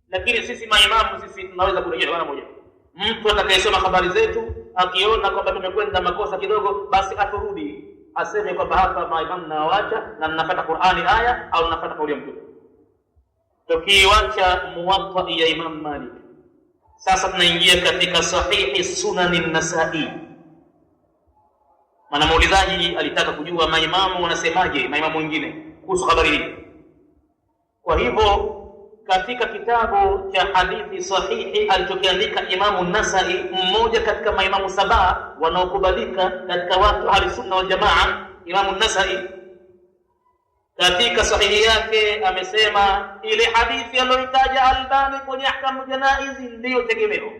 Lakini sisi maimamu sisi tunaweza kurejea mara moja. Mtu atakayesoma habari zetu akiona kwamba tumekwenda makosa kidogo, basi aturudi aseme kwamba hapa maimamu nawacha na ninafuata Qur'ani aya au ninafuata kauli ya mtume. Tukiwacha Muwatta ya Imam Malik, sasa tunaingia katika sahihi Sunan an-Nasa'i. Maana muulizaji alitaka kujua maimamu wanasemaje, maimamu wengine kuhusu habari hii. Kwa hivyo katika kitabu cha hadithi sahihi alichokiandika Imamu Nasai, mmoja katika maimamu saba wanaokubalika katika watu ahli sunna wal jamaa, Imamu Nasai katika sahihi yake amesema ile hadithi aliyotaja Albani kwenye ahkamu janaizi ndiyo tegemeo.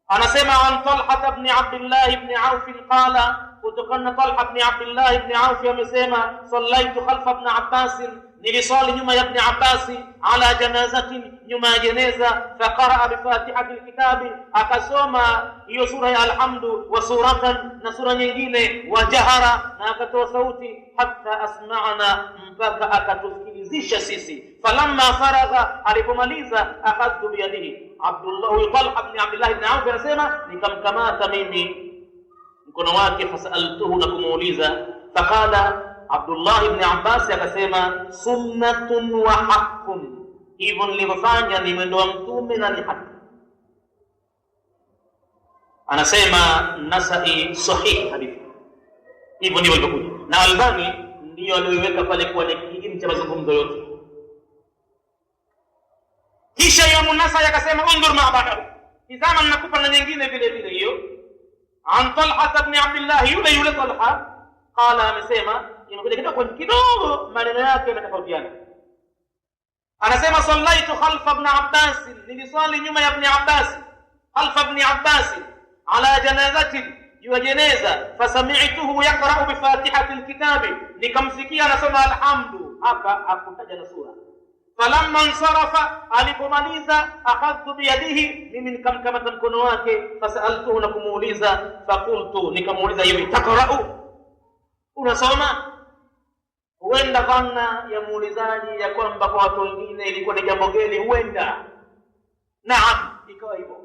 Anasema an Talha ibn Abdullah ibn Auf qala, kutokana Talha ibn Abdullah ibn Auf amesema sallaitu khalfa ibn Abbas, nilisali nyuma ya ibn Abbas ala janazatin, nyuma ya jeneza, faqara bi fatihati alkitabi, akasoma hiyo sura ya alhamdu wa suratan na sura nyingine, wa jahara, na akatoa sauti, hatta asma'ana, mpaka akatusikilizisha sisi. Falamma faragha, alipomaliza, akhadtu bi yadihi, Abdullah Talha ibn Abdullah ibn Auf anasema nikamkamata mimi mkono wake, fasaltuhu, na kumuuliza, faqala Abdullah ibn Abbas akasema sunnatun wa haqqun, hivyo nilivyofanya ni mwendo wa mtume na ni haki. Anasema Nasai sahih hadithi, hivyo ndivyo ilivyokuja, na Albani ndiyo aliweka pale kwa kiini cha mazungumzo yote. Kisha Imam Nasai akasema undur ma ba'dahu, tazama ninakupa na nyingine vile vile hiyo. An Talha ibn Abdullah, yule Talha qala, amesema imekuja kidogo maneno yake yanatofautiana. Anasema sallaitu khalfa ibn Abbas, nilisali nyuma ya ibn Abbas, khalfa ibn Abbas ala janazati, juu jeneza, fasami'tuhu yaqra'u bi fatihati alkitabi, nikamsikia anasoma alhamdu, hapa akutaja na sura. Falamma ansarafa, alipomaliza, akhadtu bi yadihi, mimi nikamkamata mkono wake, fasaltuhu, na kumuuliza, faqultu, nikamuuliza hivi, taqra'u, unasoma? Huenda dhana ya muulizaji ya kwamba kwa watu wengine ilikuwa ni jambo geni, huenda naam ikawa hivyo.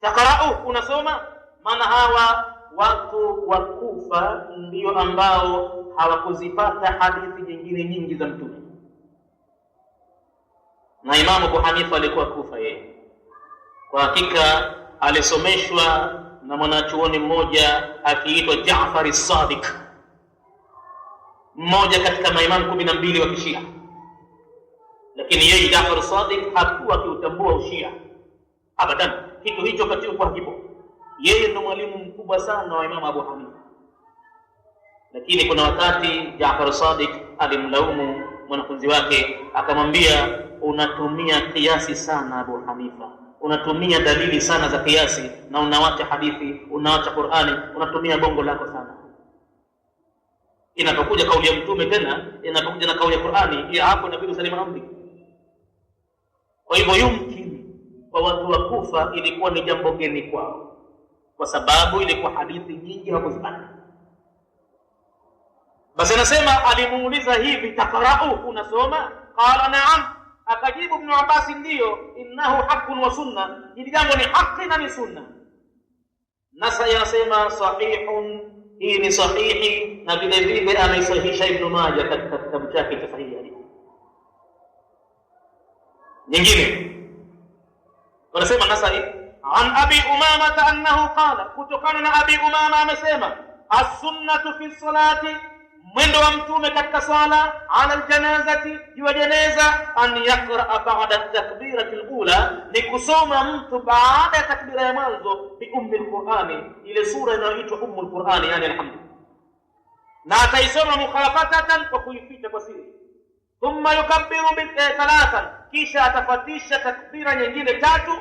Taqra'u, unasoma? Maana hawa watu wa Kufa ndio ambao hawakuzipata hadithi nyingine nyingi za mtume, na Imamu Abu Hanifa alikuwa Kufa yeye. Kwa hakika alisomeshwa na mwanachuoni mmoja akiitwa Jaafar as-Sadiq, mmoja katika maimamu 12 wa Kishia, lakini yeye Jaafar as-Sadiq hakuwa akiutambua ushia abadan, kitu hicho katika hakipo. Yeye ndo mwalimu mkubwa sana wa Imamu Abu Hanifa, lakini kuna wakati Jaafar as-Sadiq alimlaumu mwanafunzi wake, akamwambia unatumia kiasi sana Abu Hanifa, unatumia dalili sana za kiasi na unawacha hadithi, unawacha Qur'ani, unatumia bongo lako sana. Inapokuja kauli ya mtume tena, inapokuja na kauli ya Qur'ani, ya hapo inabidi usalima amri. Kwa hivyo yumkini kwa watu wa Kufa ilikuwa ni jambo geni kwao, kwa sababu ilikuwa hadithi nyingi hawakuzipata. Basi anasema alimuuliza hivi, taqra'u, unasoma? Qala na'am, akajibu Ibn Abbas ndiyo, innahu haqqun wa sunna, hili jambo ni haki na ni sunna. Nasai anasema sahihun, hii ni sahihi na vile vile ameisahihisha Ibn Majah katika kitabu chake cha Sahihi hadithi. Nyingine wanasema Nasai an Abi Umama annahu qala, kutokana na Abi Umama amesema as-sunnatu fi salati, mwendo wa mtume katika swala, ala aljanazati, juu ya jeneza, an yaqra ba'da takbirati alula, ni kusoma mtu baada ya takbira ya mwanzo bi ummi alqur'ani, ile sura inayoitwa ummu alqur'ani, yani alhamd, na ataisoma mukhafatatan, kwa kuificha kwa siri. Thumma yukabbiru bi thalathan, kisha atafatisha takbira nyingine tatu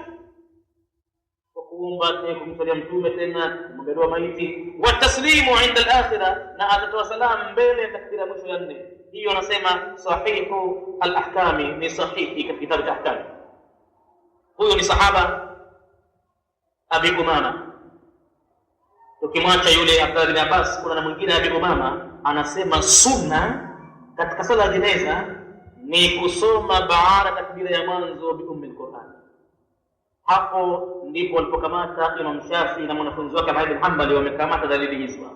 kwa kuomba kumsalia mtume, tena kumgadua maiti, wa taslimu inda al-akhirah, na atatoa salamu mbele ya takbira mwisho ya 4. Hiyo anasema sahihu al-ahkami, ni sahihi katika kitabu cha ahkam. Huyo ni sahaba Abi Umama. Tukimwacha yule Abdullah bin Abbas, kuna na mwingine Abi Umama anasema sunna katika sala ya jeneza ni kusoma baada takbira ya mwanzo bi ummi al-Qur'an. Hapo ndipo walipokamata Imam Shafi na mwanafunzi wake Ahmad bin Hanbali, wamekamata dalili hizo.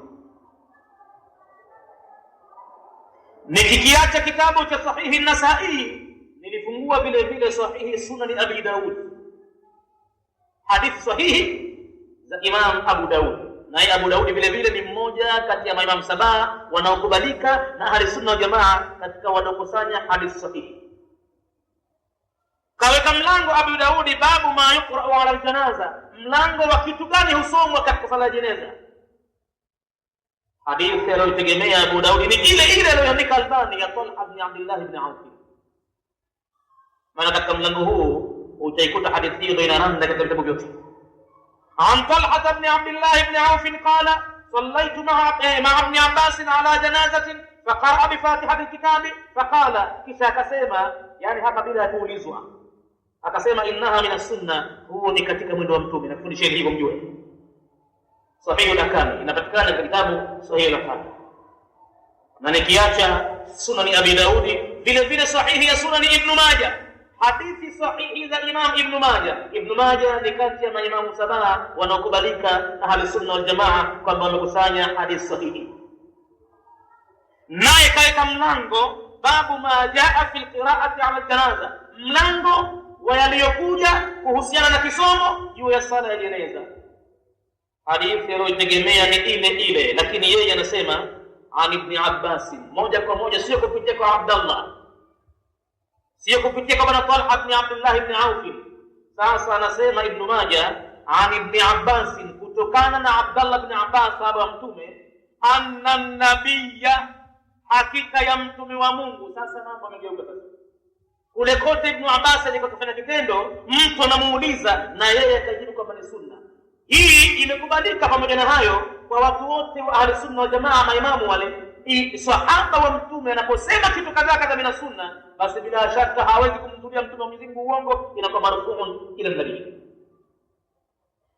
Nikikiacha kitabu cha Sahihi Nasai, nilifungua vile vile Sahihi Sunan Abi Daud, hadithi sahihi za Imam Abu Daud. Na Abu Daud vile vile ni mmoja kati ya maimamu 7 wanaokubalika na ahli sunna wal jamaa katika wanaokusanya hadithi sahihi. Kaweka mlango Abu Daudi, babu ma yuqra ala aljanaza, mlango wa kitu gani husomwa katika sala ya jeneza. Hadithi aliyotegemea Abu Daudi ni ile ile aliyoandika Albani ya Talha ibn Abdullah ibn Auf. Maana katika mlango huu utaikuta hadithi hiyo ndio inaanza katika vitabu vyote. An Talha ibn Abdullah ibn Auf qala sallaytu ma'a ibn Abbas ala janazatin faqara bi fatihati alkitabi faqala, kisha akasema, yani hapa bila kuulizwa, akasema innaha min as-sunnah, huo ni katika mwendo wa mtume, na kufundisheni hivyo mjue. Sahihi al-Ahkam inapatikana katika kitabu Sahihi al-Ahkam. Na nikiacha Sunan Abi Daudi, vile vile sahihi ya Sunan Ibn Majah, hadithi sahihi za Imam Ibn Majah. Ibn Majah ni kati ya maimamu 7 wanaokubalika ahli sunna wal jamaa kwamba wamekusanya hadithi sahihi. Naye kaeka mlango babu ma jaa fi alqira'ati ala aljanaza, mlango wa yaliyokuja kuhusiana na kisomo juu ya sala ya jeneza. Hadithi aliyotegemea ni ile ile, lakini yeye anasema an Ibn Abbas, moja kwa moja, sio kupitia kwa Abdullah, sio kupitia kwa bwana Talha ibn Abdullah ibn Auf. Sasa anasema Ibn Majah an Ibn Abbas, kutokana na Abdullah ibn Abbas sahaba wa mtume, anna nabiyya, hakika ya mtume wa Mungu. Sasa mambo yamegeuka sasa. Kule kote Ibn Abbas alikofanya kitendo, mtu anamuuliza na yeye akajibu kwamba ni sunna. Hii imekubalika pamoja na hayo kwa watu wote wa ahli sunna wal jamaa, maimamu wale. Sahaba wa mtume anaposema kitu kadhaa mina sunna, basi bila shaka hawezi kumtulia mtume wa Mwenyezi Mungu uongo, inakuwa marfuun ila nabii.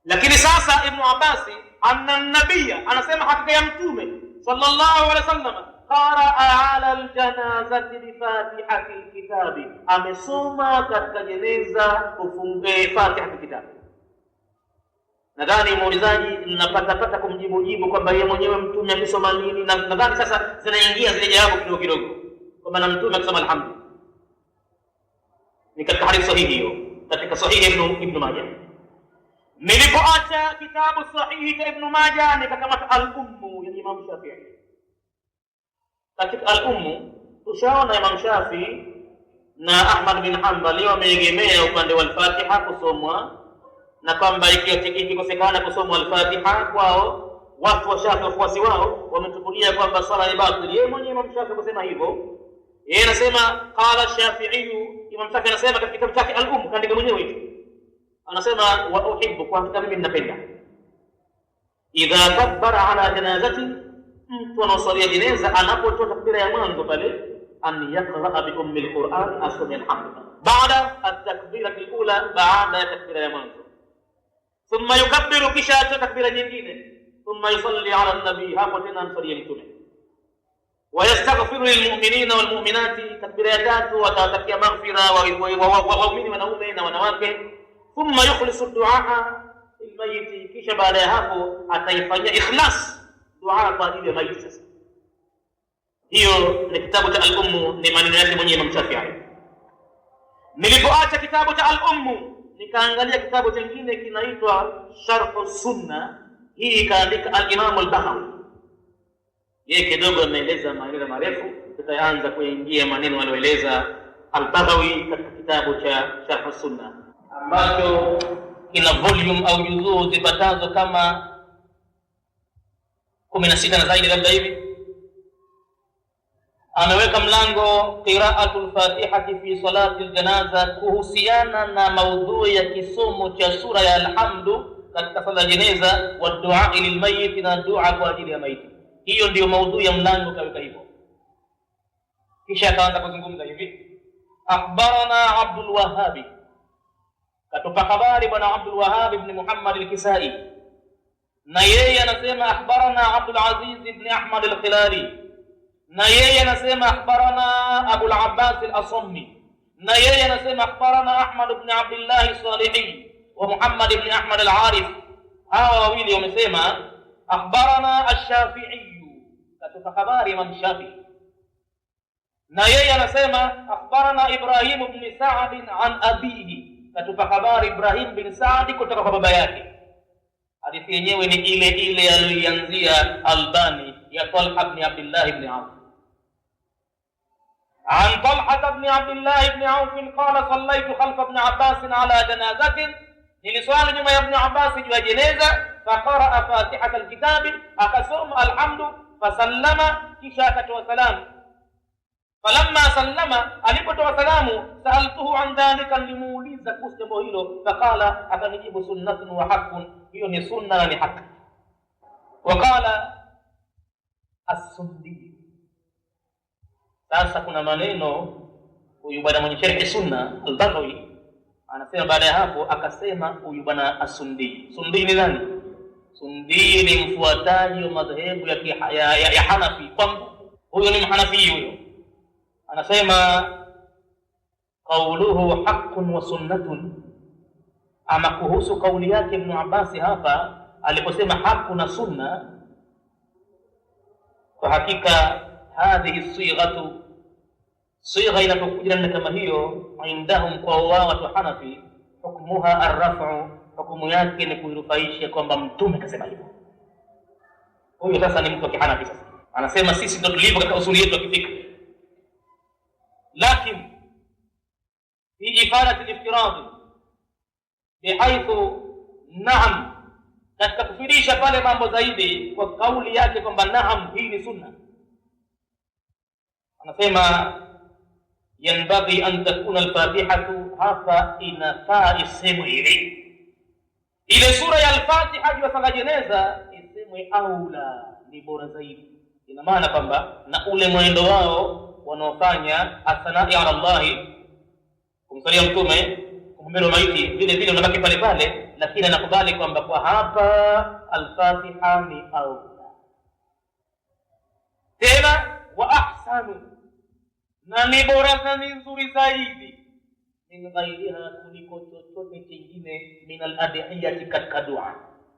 Lakini sasa Ibn Abbas anna nabiyya, anasema hakika ya mtume sallallahu alaihi wasallam qaraa ala aljanazati bi fatihati alkitabi, amesoma katika jeneza kufungue fatihati kitabu. Nadhani muulizaji napata kumjibu kwamba yeye mwenyewe mtume amesoma nini, na nadhani sasa zinaingia zile jawabu kidogo kidogo kwamba na mtume akisoma alhamdulillah. Ni katika hadithi sahihi hiyo, katika Sahihi Ibn Majah. Nilipoacha kitabu sahihi cha Ibn Majah nikakamata al-Ummu ya Imam Shafi'i. Katika al-Ummu tushaona Imam Shafi'i na Ahmad bin Hanbali wameegemea upande wa al-Fatiha kusomwa, na kwamba ikikosekana kusomwa al-Fatiha kwao watu wa Shafi'i, wafuasi wao, wametukulia kwamba sala ni batili. Yeye mwenyewe Imam Shafi'i kusema hivyo, yeye anasema qala Shafi'i, Imam Shafi'i anasema katika kitabu chake al-Umm, kaandika mwenyewe hicho, anasema wa uhibbu, kwa hakika mimi ninapenda, idha kabbara ala janazati, mtu anasalia jeneza anapotoa takbira ya mwanzo pale, an yaqra bi ummi al-Qur'an, asmi alhamdulillah, baada at-takbira al-ula, baada ya takbira ya mwanzo. Thumma yukabbiru, kisha atoa takbira nyingine. Thumma yusalli ala an-nabi, hapo tena amsalia mtume. Wa yastaghfiru lilmu'minina walmu'minati, takbira ya 3 watatakia maghfira wa waumini wanaume na wanawake. Thumma yukhlisu du'a lilmayiti, kisha baada ya hapo ataifanyia ikhlas dua kwa ajili ya maiti. Sasa Hiyo ni kitabu cha al-Ummu, ni maneno yake mwenyewe Imam Shafi'i. Nilipoacha kitabu cha al-Ummu nikaangalia kitabu kingine kinaitwa Sharh Sunna. Hii kaandika al-Imam al-Bahawi. Yeye kidogo anaeleza maneno marefu, tutaanza kuingia maneno aliyoeleza al-Bahawi katika kitabu cha Sharh Sunna ambacho kina volume au juzuu zipatazo kama 16 na zaidi labda hivi. Ameweka mlango qira'atul Fatihati fi salati al-janaza, kuhusiana na maudhui ya kisomo cha sura ya alhamdu katika sala ya jeneza, wa du'a lil mayyit, na dua kwa ajili ya maiti. Hiyo ndio maudhui ya mlango, kaweka hivyo. Kisha akaanza kuzungumza hivi: akhbarana Abdul Wahhab, katupa habari bwana Abdul Wahhab ibn Muhammad al-Kisai, na yeye anasema akhbarana Abdul Aziz ibn Ahmad al-Khilali, na yeye anasema akhbarana Abu al-Abbas al-Asmi, na yeye anasema akhbarana Ahmad ibn Abdullah al-Salihi wa Muhammad ibn Ahmad al-Arif. Hawa wawili wamesema akhbarana ash-Shafi'i, katupa habari Imam Shafi'i, na yeye anasema akhbarana Ibrahim ibn Sa'd an abihi, katupa habari Ibrahim bin Sa'd kutoka kwa baba yake. Hadithi yenyewe ni ile ile aliyoanzia Albani ya Talha ibn Abdullah ibn Auf. عن طلحة بن عبد الله بن عوف قال صليت خلف ابن عباس على جنازة، niliswali nyuma ya Ibn Abbas juu ya jeneza, faqara Fatihat al-Kitab, akasoma alhamdu, fasallama, kisha akatoa salamu. Falamma sallama, alipotoa salamu, saaltuhu an dhalika, nilimuuliza kuhusu jambo hilo, faqala, akanijibu sunnatun wa haqqun, hiyo ni sunna na ni haki. Waqala as-Sundi. Sasa kuna maneno huyu bwana mwenye sharh sunna al-Baghawi anasema, baada ya hapo akasema huyu bwana as-Sundi. Sundi ni nani? Sundi ni mfuataji wa madhehebu ya Hanafi. Huyo ni Mhanafi huyo. Anasema qauluhu haqqun wa sunnatun, ama kuhusu kauli yake Ibn Abbas hapa aliposema haqqu na sunna, kwa hakika hadhihi sighatu, sigha inapokuja na kama hiyo, indahum kwa wao watu Hanafi, hukmuha ar-raf'u, hukumu yake ni kuirufaisha kwamba mtume kasema hivyo. Huyo sasa ni mtu wa Hanafi. Sasa anasema sisi ndio tulivyo katika usuli yetu ya kifikra, lakini fi ifadat al-iftirad bihaithu naam, katika kufidisha pale mambo zaidi kwa kauli yake kwamba naam, hii ni sunna. Anasema yanbaghi an takuna al-Fatihatu, hapa inafaa isemwe ile sura ya al-Fatiha juu ya sala jeneza isemwe aula, ni bora zaidi. Ina maana kwamba na ule mwendo wao wanaofanya asanai ala Allah, kumsalia mtume, kumhimidi maiti, vile vile unabaki pale pale, lakini anakubali kwamba kwa hapa al-Fatiha ni aula. Tena wa ahsanu, na ni bora na ni nzuri zaidi, min ghairiha, kuliko chochote kingine, min al-adhiyati, katika dua.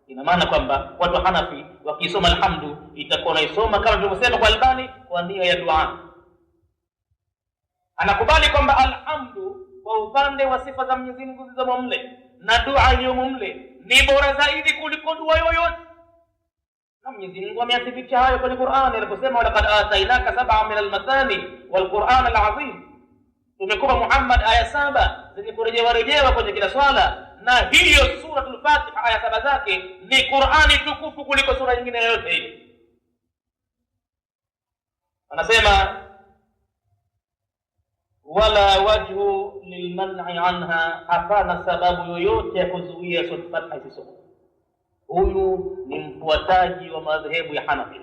Ina maana kwamba watu Hanafi wakisoma alhamdu itakuwa naisoma kama tulivyosema kwa Albani kwa nia ya dua. Anakubali kwamba alhamdu kwa upande wa sifa za Mwenyezi Mungu zilizomo mle na dua iliyomo mle ni bora zaidi kuliko dua yoyote. Na Mwenyezi Mungu ameathibitisha hayo kwenye Qur'an aliposema, walaqad atainaka sab'an min al-mathani wal Qur'an al-azim, tumekupa Muhammad aya 7 zenye kurejewa kwenye kila swala, na hiyo suratul Fatiha aya 7 zake ni Qur'ani tukufu kuliko sura nyingine yoyote ile. Anasema wala wajhu lilman'i anha, hapana sababu yoyote ya kuzuia suratul Fatiha isisome. Huyu ni mfuataji wa madhehebu ya Hanafi,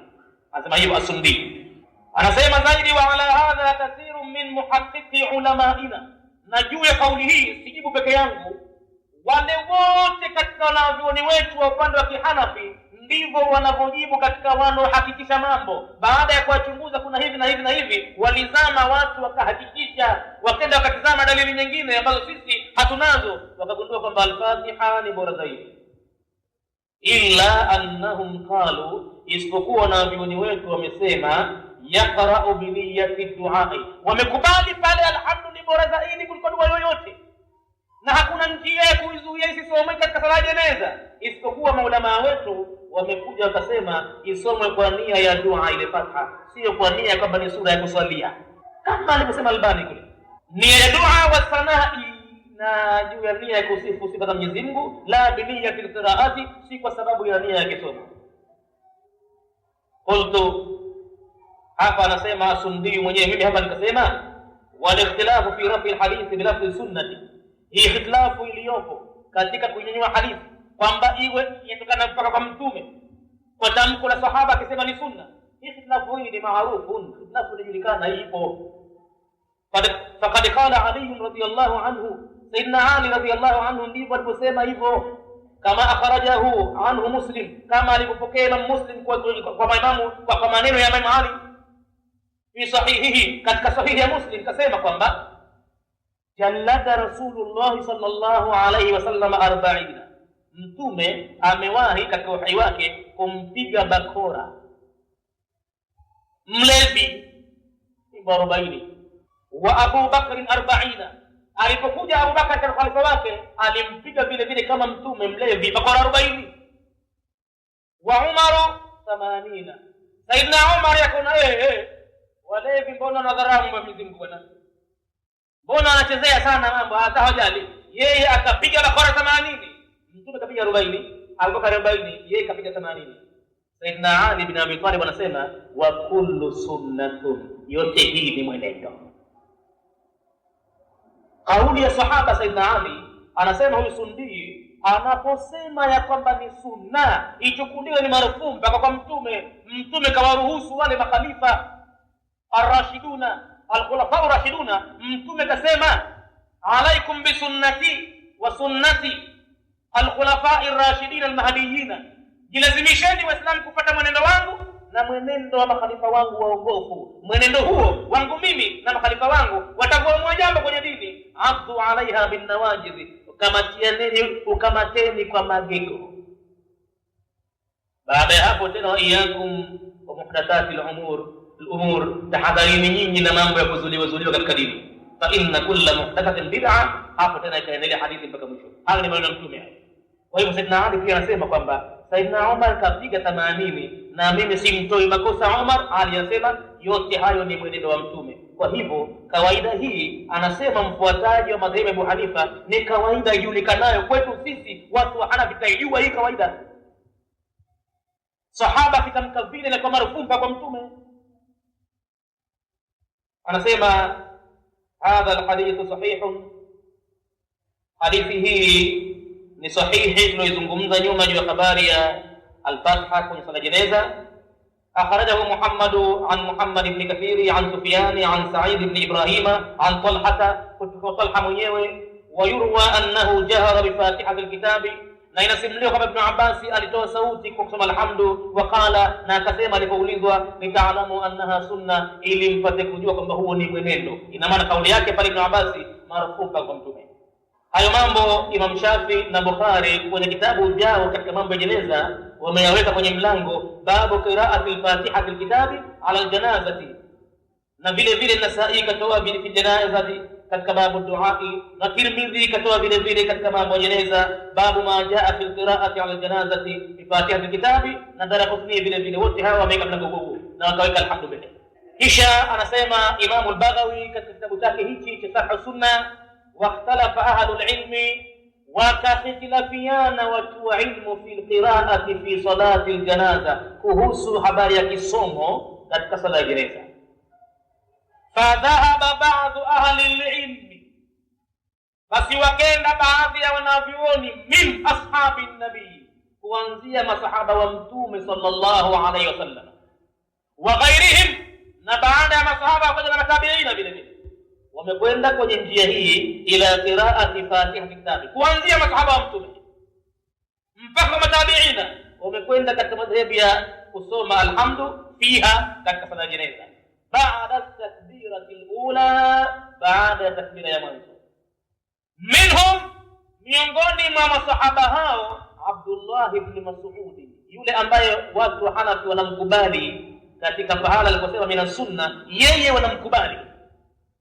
anasema hivyo as-Sundi. Anasema zaidi, wa ala hadha kathiru min muhaqqiqi ulamaina, na juu ya kauli hii sijibu peke yangu, wale wote katika wanavyuoni wetu wa upande wa Kihanafi ndivyo wanavyojibu katika wanaohakikisha mambo. Baada ya kuwachunguza kuna hivi na hivi na hivi, walizama watu wakahakikisha, wakenda wakatizama dalili nyingine ambazo sisi hatunazo, wakagundua kwamba al-Fatiha ni bora zaidi. Illa annahum qalu, isipokuwa wanavyuoni wetu wamesema, yaqra'u bi niyyati du'a. Wamekubali pale alhamdu ni bora zaidi kuliko dua yoyote, na hakuna njia ya kuizuia isisomwe katika sala jeneza, isipokuwa maulama wetu wamekuja wakasema isomwe kwa nia ya dua ile Fatiha, sio kwa nia kwamba ni sura ya kuswalia, kama alivyosema Albani kule. Nia ya dua wa sanai, na juu ya nia ya kusifu sifa za Mwenyezi Mungu, la bi niyyati alqiraati, si kwa sababu ya nia ya kisomo. Qultu, hapa anasema Sundi mwenyewe, mimi hapa nikasema wal ikhtilafu fi rafi alhadith bi lafzi sunnati, hii ikhtilafu iliyopo katika kunyanyua hadithi kwamba iwe inatokana mpaka kwa mtume kwa tamko la sahaba akisema ni sunna, hii ikhtilafu hii ni maarufu, ikhtilafu inajulikana, ipo. Faqad qala Ali radhiyallahu anhu, Sayyidina Ali radhiyallahu anhu ndivyo aliposema hivyo, kama akhrajahu anhu Muslim, kama alipokea Imam Muslim kwa maneno ya Imam Ali fi sahihihi, katika sahihi ya Muslim kasema kwamba jallada Rasulullah sallallahu alayhi wasallam 40, mtume amewahi katika uhai wake kumpiga bakora mlevi 40, wa Abu Bakr 40, alipokuja Abu Bakr katika khalifa wake alimpiga vile vile kama mtume mlevi bakora 40, wa Umar 80. Saidna Umar yakona walevi mbona nadharamu Mwenyezi Mungu bwana, mbona anachezea sana mambo hata hajali, yeye akapiga bakora 80, mtume kapiga 40, Abu Bakr 40, yeye kapiga 80. Saidna Ali bin Abi Talib anasema wa kullu sunnatun, yote hii ni mwenendo. Kauli ya sahaba Saidna Ali, anasema huyu Sundi anaposema ya kwamba ni sunna ichukuliwe ni marufuu mpaka kwa mtume. Mtume kawaruhusu wale makhalifa ar-rashiduna, al-khulafa ar-rashiduna, mtume kasema alaikum bi sunnati wa sunnati al-khulafa ar-rashidin al-mahdiyyin, jilazimisheni waislamu kufuata mwenendo wangu na mwenendo wa makhalifa wangu waongofu. Mwenendo huo wangu mimi na makhalifa wangu watakuwa jambo kwenye dini, abdu alaiha bin nawajidh, ukamateni kwa magego. Baada ya hapo tena, wa iyakum wa muhdathati al-umur, tahadharini nyinyi na mambo ya kuzuliwa katika dini, fa inna kulla muhdathatin bid'a. Hapo tena ikaendelea hadithi mpaka mwisho. Haya ni maneno ya mtume. Kwa hivyo Saidna Ali pia anasema kwamba Saidna Umar kapiga 80 na mimi simtoi makosa Umar. Ali anasema yote hayo ni mwenendo wa mtume. Kwa hivyo kawaida hii, anasema mfuataji wa madhehebu ya Abu Hanifa, ni kawaida ijulikanayo kwetu sisi watu wa Hanafi, taijua hii kawaida. Sahaba kitamka vile na kwa marufuu kwa mtume. Anasema hadha alhadith sahihun, hadithi hii ni sahihi tulizungumza nyuma juu ya habari ya al-Fatiha kwenye sala jeneza. Akhrajahu Muhammad ibn Kathir an Sufyan an Sa'id ibn Ibrahim an Talha mwenyewe, wa yurwa annahu jahara bi Fatihati al-kitabi, na inasimuliwa kwamba Ibn Abbas alitoa sauti kwa kusoma alhamdu, wa qala, na akasema alipoulizwa nitaalamu annaha sunna, ili mpate kujua kwamba huo ni mwenendo. Ina maana kauli yake pale Ibn Abbas marufuka kwa mtume. Hayo mambo Imam Shafi na Bukhari kwenye kitabu jao katika mambo ya jeneza wameyaweka kwenye mlango babu qira'ati al-Fatihati al-kitabi ala al-janazati, na vile vile Nasai katoa vile fi janazati katika babu duai, na Tirmidhi katoa vile vile katika mambo ya jeneza babu ma jaa fi qira'ati ala al-janazati bi Fatihati al-kitabi, na Daraqutni vile vile. Wote hawa wameweka mlango huu na wakaweka alhamdulillah. Kisha anasema Imam al-Baghawi katika kitabu chake hichi cha Sharh Sunna, واختلف أهل العلم وكاختلافيان وتوعلم في القراءة في صلاة الجنازة kuhusu habari ya kisomo katika sala ya jeneza. Fadhahaba ba'd ahli al-ilm, basi wakenda baadhi ya wanavyuoni min ashabi nabii, kuanzia masahaba wa mtume sallallahu alayhi wasallam, wa ghairihim, na baada ya masahaba kwa na tabi'ina vile vile wamekwenda kwenye njia hii ila qiraati Fatiha kitabi, kuanzia masahaba wa mtume mpaka matabiina wamekwenda katika madhehebu ya kusoma alhamdu fiha katika sala jeneza baada takbirati alula, baada takbira ya mwanzo. Minhum, miongoni mwa masahaba hao, Abdullah ibn Mas'ud, yule ambaye watu wa Hanafi wanamkubali katika pahala aliposema mina sunna, yeye wanamkubali.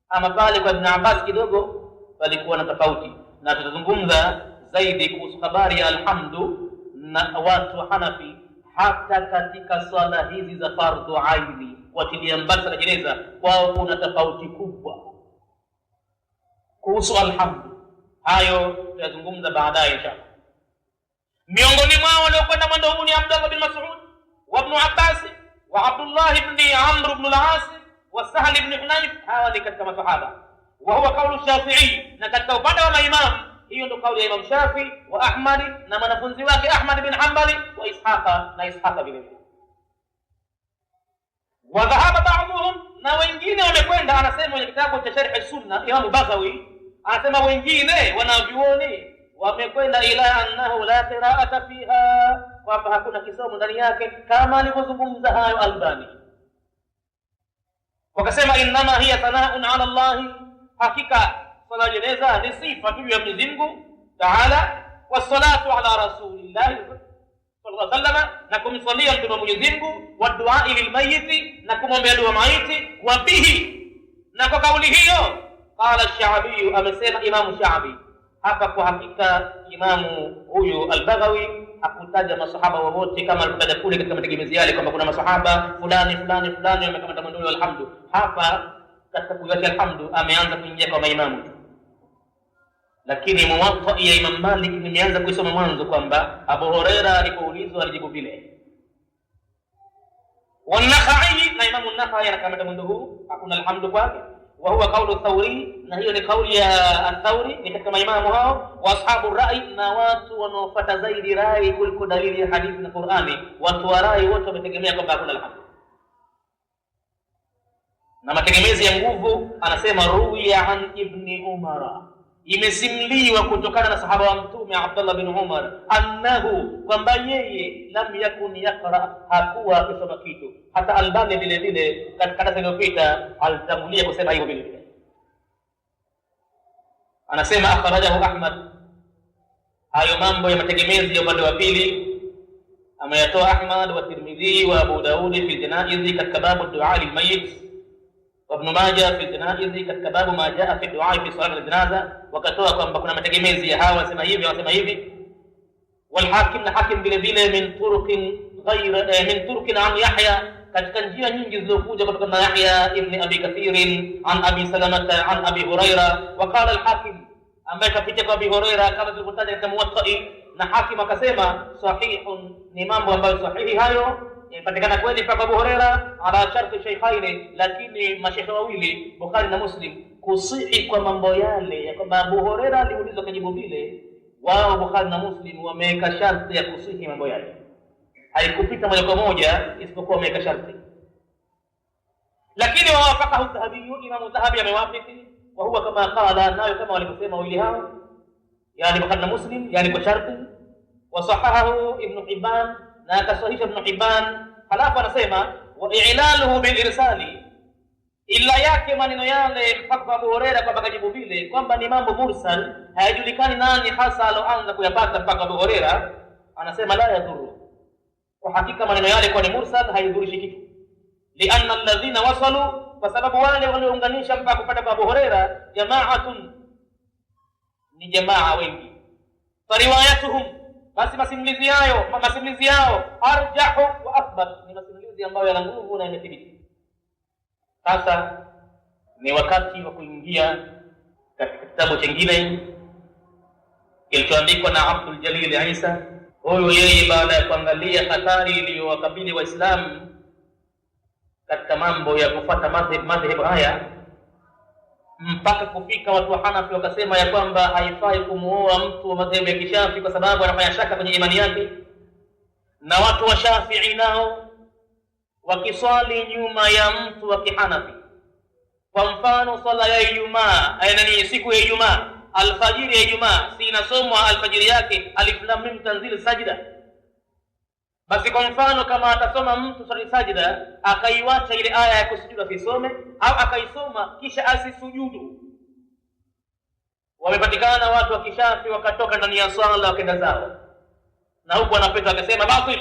Ama pale kwa Ibn Abbas kidogo walikuwa na tofauti, na tutazungumza zaidi kuhusu habari ya alhamdu na watu wa Hanafi hata katika swala hizi za fardhu aini, watilia mbali na jeneza, kwao kuna tofauti kubwa kuhusu alhamdu. Hayo tutazungumza baadaye inshallah. Miongoni mwao waliokwenda mwendo huu ni Abdullah bin Mas'ud wa Ibn Abbas wa Abdullah ibn Amr ibn al-As wa Sahl ibn Hunayf. Hawa ni katika masahaba, wa huwa kaulu Shafi'i, na katika upande wa maimamu hiyo ndio kauli ya Imam Shafi wa Ahmad na mwanafunzi wake Ahmad bin Hanbali wa Ishaqa vile vile. Wa dhahaba ba'dhum, na wengine wamekwenda, anasema kwenye kitabu cha Sharh Sunna Imam Baghawi, anasema wengine wanavyuoni wamekwenda ila annahu la qira'ata fiha, kwamba hakuna kisomo ndani yake, kama alivyozungumza hayo Albani. Wakasema innama hiya sana'un 'ala Allah, hakika swala jeneza ni sifa tu ya Mwenyezi Mungu Ta'ala, wassalatu ala rasulillah sallallahu alaihi wasallam, na kumsalia mtume wa Mwenyezi Mungu, wa du'a lil mayyit, na kumwombea dua maiti, wa bihi, na kwa kauli hiyo qala Ash-Sha'bi, amesema Imam Sha'bi. Hapa kwa hakika Imamu huyu Al-Baghawi hakutaja masahaba wote kama alivyotaja kule katika mategemezi yale kwamba kuna masahaba fulani wamekamata mwendo wa alhamdu. Hapa katika kuiacha alhamdu ameanza kuingia kwa maimamu, lakini Muwatta ya Imam Malik nimeanza kuisoma mwanzo kwamba Abu Huraira alipoulizwa alijibu vile. Wan-Nakhai, na Imam an-Nakhai anakamata mwendo huu, hakuna alhamdu kwake. Wa huwa kaulu Thawri, na hiyo ni kauli ya Athawri, ni katika maimamu hao. Wa ashabu rai, na watu wanaofuata zaidi rai kuliko dalili ya hadithi na Qur'ani, watu wa rai wote wametegemea kwamba hakuna alhamdu. Na mategemezi ya nguvu anasema ruwiya an Ibn Umar, imesimliwa kutokana na sahaba wa Mtume Abdullah bin Umar, annahu, kwamba yeye lam yakun yaqra, hakuwa akisoma kitu. Hata Albani vile vile katika darasa iliyopita alitangulia kusema hivyo vile vile. Anasema akhrajahu Ahmad. Hayo mambo ya mategemezi ya upande wa pili ameyatoa Ahmad wa Tirmidhi wa Abu Daud fi janaizi katika babu du'a lil mayyit, Ibn Majah fi janaizi katika babu ma jaa fi du'a fi salat al-janaza. Wakatoa kwamba kuna mategemezi ya hawa wasema hivi. Wal Hakim, na Hakim vile vile min turukin an Yahya, katika njia nyingi zilizokuja kutoka na Yahya ibn Abi Kathir an Abi Salamah an Abi Huraira. Waqala al-Hakim, ambaye kapita kwa Abi Huraira kama tulivyotaja katika Muwatta, na Hakim akasema sahihun, ni mambo ambayo sahihi hayo inapatikana kweli kwa Abu Huraira ala sharti shaykhaini, lakini mashaykha wawili Bukhari na Muslim kusihi kwa mambo yale ya kwamba Abu Huraira aliulizwa kujibu vile, wao Bukhari na Muslim wameweka sharti ya kusihi mambo yale, haikupita moja kwa moja isipokuwa wameweka sharti. Lakini wawafaqahu Dhahabi, Imam Dhahabi amewafiki, wa huwa kama qala, nayo kama walivyosema wawili hao, yani Bukhari na Muslim, yani kwa sharti. Wa sahahahu Ibn Hibban, na akasahihisha Ibn Hibban. Halafu anasema wa i'laluhu bil irsali, illa yake maneno yale mpaka Abu Huraira kwa bakajibu vile kwamba ni mambo mursal, hayajulikani nani hasa aloanza kuyapata mpaka Abu Huraira. Anasema la yadhuru, kwa hakika maneno yale kwa ni mursal haidhurishi kitu, lianna alladhina wasalu, kwa sababu wale waliounganisha mpaka kupata kwa Abu Huraira jama'atun, ni jamaa wengi. Fariwayatuhum, basi masimulizi yao arjahu wa athbat, ni masimulizi ambayo yana nguvu na yamethibiti. Sasa ni wakati wa kuingia katika kitabu kingine kilichoandikwa na Abdul Jalil Isa. Huyu yeye baada ya kuangalia hatari iliyowakabili Waislamu katika mambo ya kufuata madhehebu haya, mpaka kufika watu wa Hanafi wakasema ya kwamba haifai kumuoa mtu wa madhehebu ya Kishafi kwa sababu anafanya shaka kwenye imani yake, na watu wa Shafi'i nao wakiswali nyuma ya mtu wa Kihanafi, kwa mfano swala ya Ijumaa, siku ya Ijumaa, alfajiri ya Ijumaa, si inasomwa alfajiri yake alif lam mim tanzil sajda, basi kwa mfano kama atasoma mtu swali sajda akaiwacha ile aya ya kusujudu asisome, au akaisoma kisha asisujudu, wamepatikana watu wa Kishafi wakatoka ndani ya swala wakaenda zao, na huko anapita akasema batil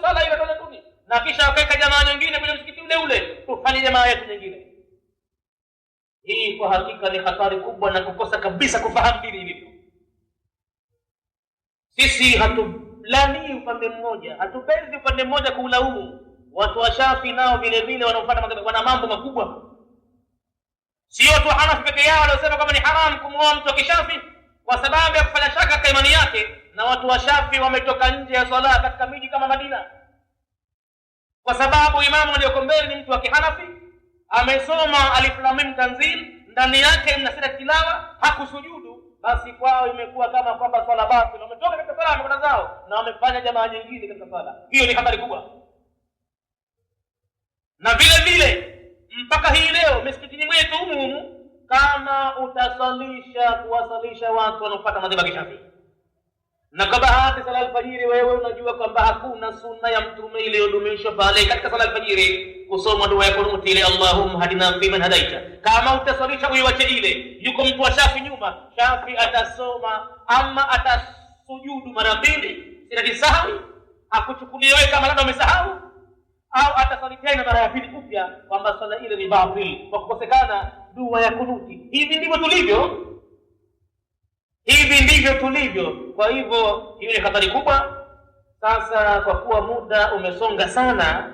swala ile tuna na kisha wakaweka jamaa nyingine kwenye msikiti ule ule, tufanye jamaa yetu nyingine. Hii kwa hakika ni hatari kubwa na kukosa kabisa kufahamu dini ilivyo. Sisi hatulani upande mmoja, hatupenzi upande mmoja kuulaumu. Watu wa Shafi nao vile vile wanaofuata wana mambo makubwa. Sio watu wa Hanafi peke yao waliosema kama ni haram kumuoa mtu wa Kishafi kwa sababu ya kufanya shaka katika imani yake, na watu wa Shafi wametoka nje ya swala katika miji kama Madina kwa sababu imamu aliyoko mbele ni mtu wa Kihanafi, amesoma Alif Lam Mim Tanzil, ndani yake mna sura tilawa, hakusujudu. Basi kwao imekuwa kama kwamba swala batili, wametoka katika swala mkono zao na wamefanya jamaa nyingine katika swala. Hiyo ni habari kubwa. Na vile vile mpaka hii leo misikitini mwetu humu, kama utasalisha kuwasalisha watu wanaofuata madhhabu ya Shafi'i, na kwa bahati sala alfajiri wewe unajua kwamba hakuna sunna ya mtume iliyodumishwa pale katika sala alfajiri kusoma dua ya kunuti ile Allahumma hadina fi man hadaita, kama utasalisha uiwache ile, yuko mtu wa Shafi nyuma, Shafi atasoma ama atasujudu mara mbili sirati sahwi, akuchukulie wewe kama labda umesahau, au atasali tena mara ya pili upya kwamba sala ile ni batil kwa kukosekana dua ya kunuti. Hivi ndivyo tulivyo, hivi ndivyo tulivyo. Kwa hivyo hiyo ni hatari kubwa. Sasa kwa kuwa muda umesonga sana,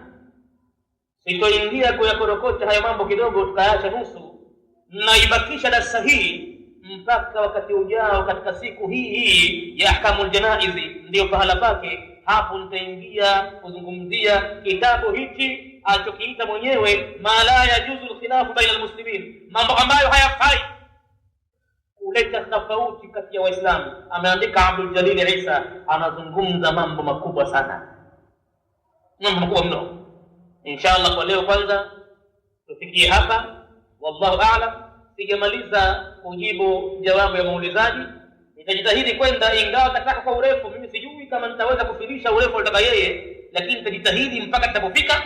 sitoingia kuyakorokota hayo mambo, kidogo tukaacha nusu, na ibakisha darasa hii mpaka wakati ujao katika siku hii ya ahkamul janaizi, ndio pahala pake. Hapo nitaingia kuzungumzia kitabu hichi alichokiita mwenyewe ma la yajuzu alkhilafu baina almuslimin, mambo ambayo hayafai kuleta tofauti kati ya Waislamu. Ameandika Abdul Jalil Isa, anazungumza mambo makubwa sana, mambo makubwa mno. Inshallah kwa leo kwanza tufikie hapa, wallahu a'lam. Sijamaliza kujibu jawabu ya muulizaji, nitajitahidi kwenda, ingawa nataka kwa urefu. Mimi sijui kama nitaweza kufilisha urefu alitaka yeye, lakini nitajitahidi mpaka tutapofika.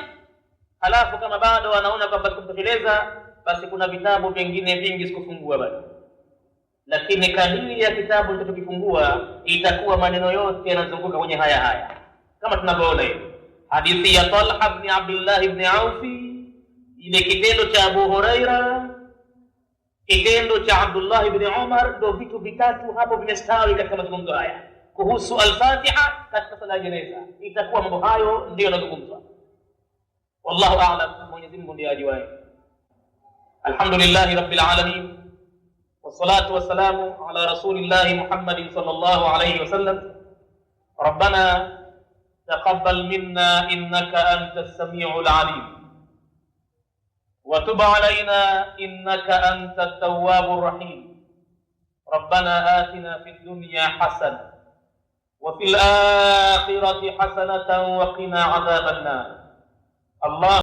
Halafu kama bado anaona kwamba sikumtosheleza, basi kuna vitabu vingine vingi sikufungua bado, lakini kadiri ya kitabu nitakachokifungua itakuwa maneno yote yanazunguka kwenye haya kama tunavyoona hivi. Hadithi ya Talha ibn Abdullah ibn Auf, ile kitendo cha Abu Huraira, kitendo cha Abdullah ibn Umar, ndio vitu vitatu hapo vimestawi katika mazungumzo haya kuhusu al-Fatiha katika sala ya jeneza. Itakuwa mambo hayo ndio yanazungumzwa. Wallahu a'lam, Mwenyezi Mungu ndiye ajuaye. Alhamdulillahi rabbil alamin, والصلاة والسلام على رسول الله محمد صلى الله عليه وسلم. ربنا تقبل منا إنك أنت السميع العليم، وتب علينا إنك أنت التواب الرحيم. ربنا آتنا في الدنيا حسنة وفي الآخرة حسنة وقنا عذاب النار. الله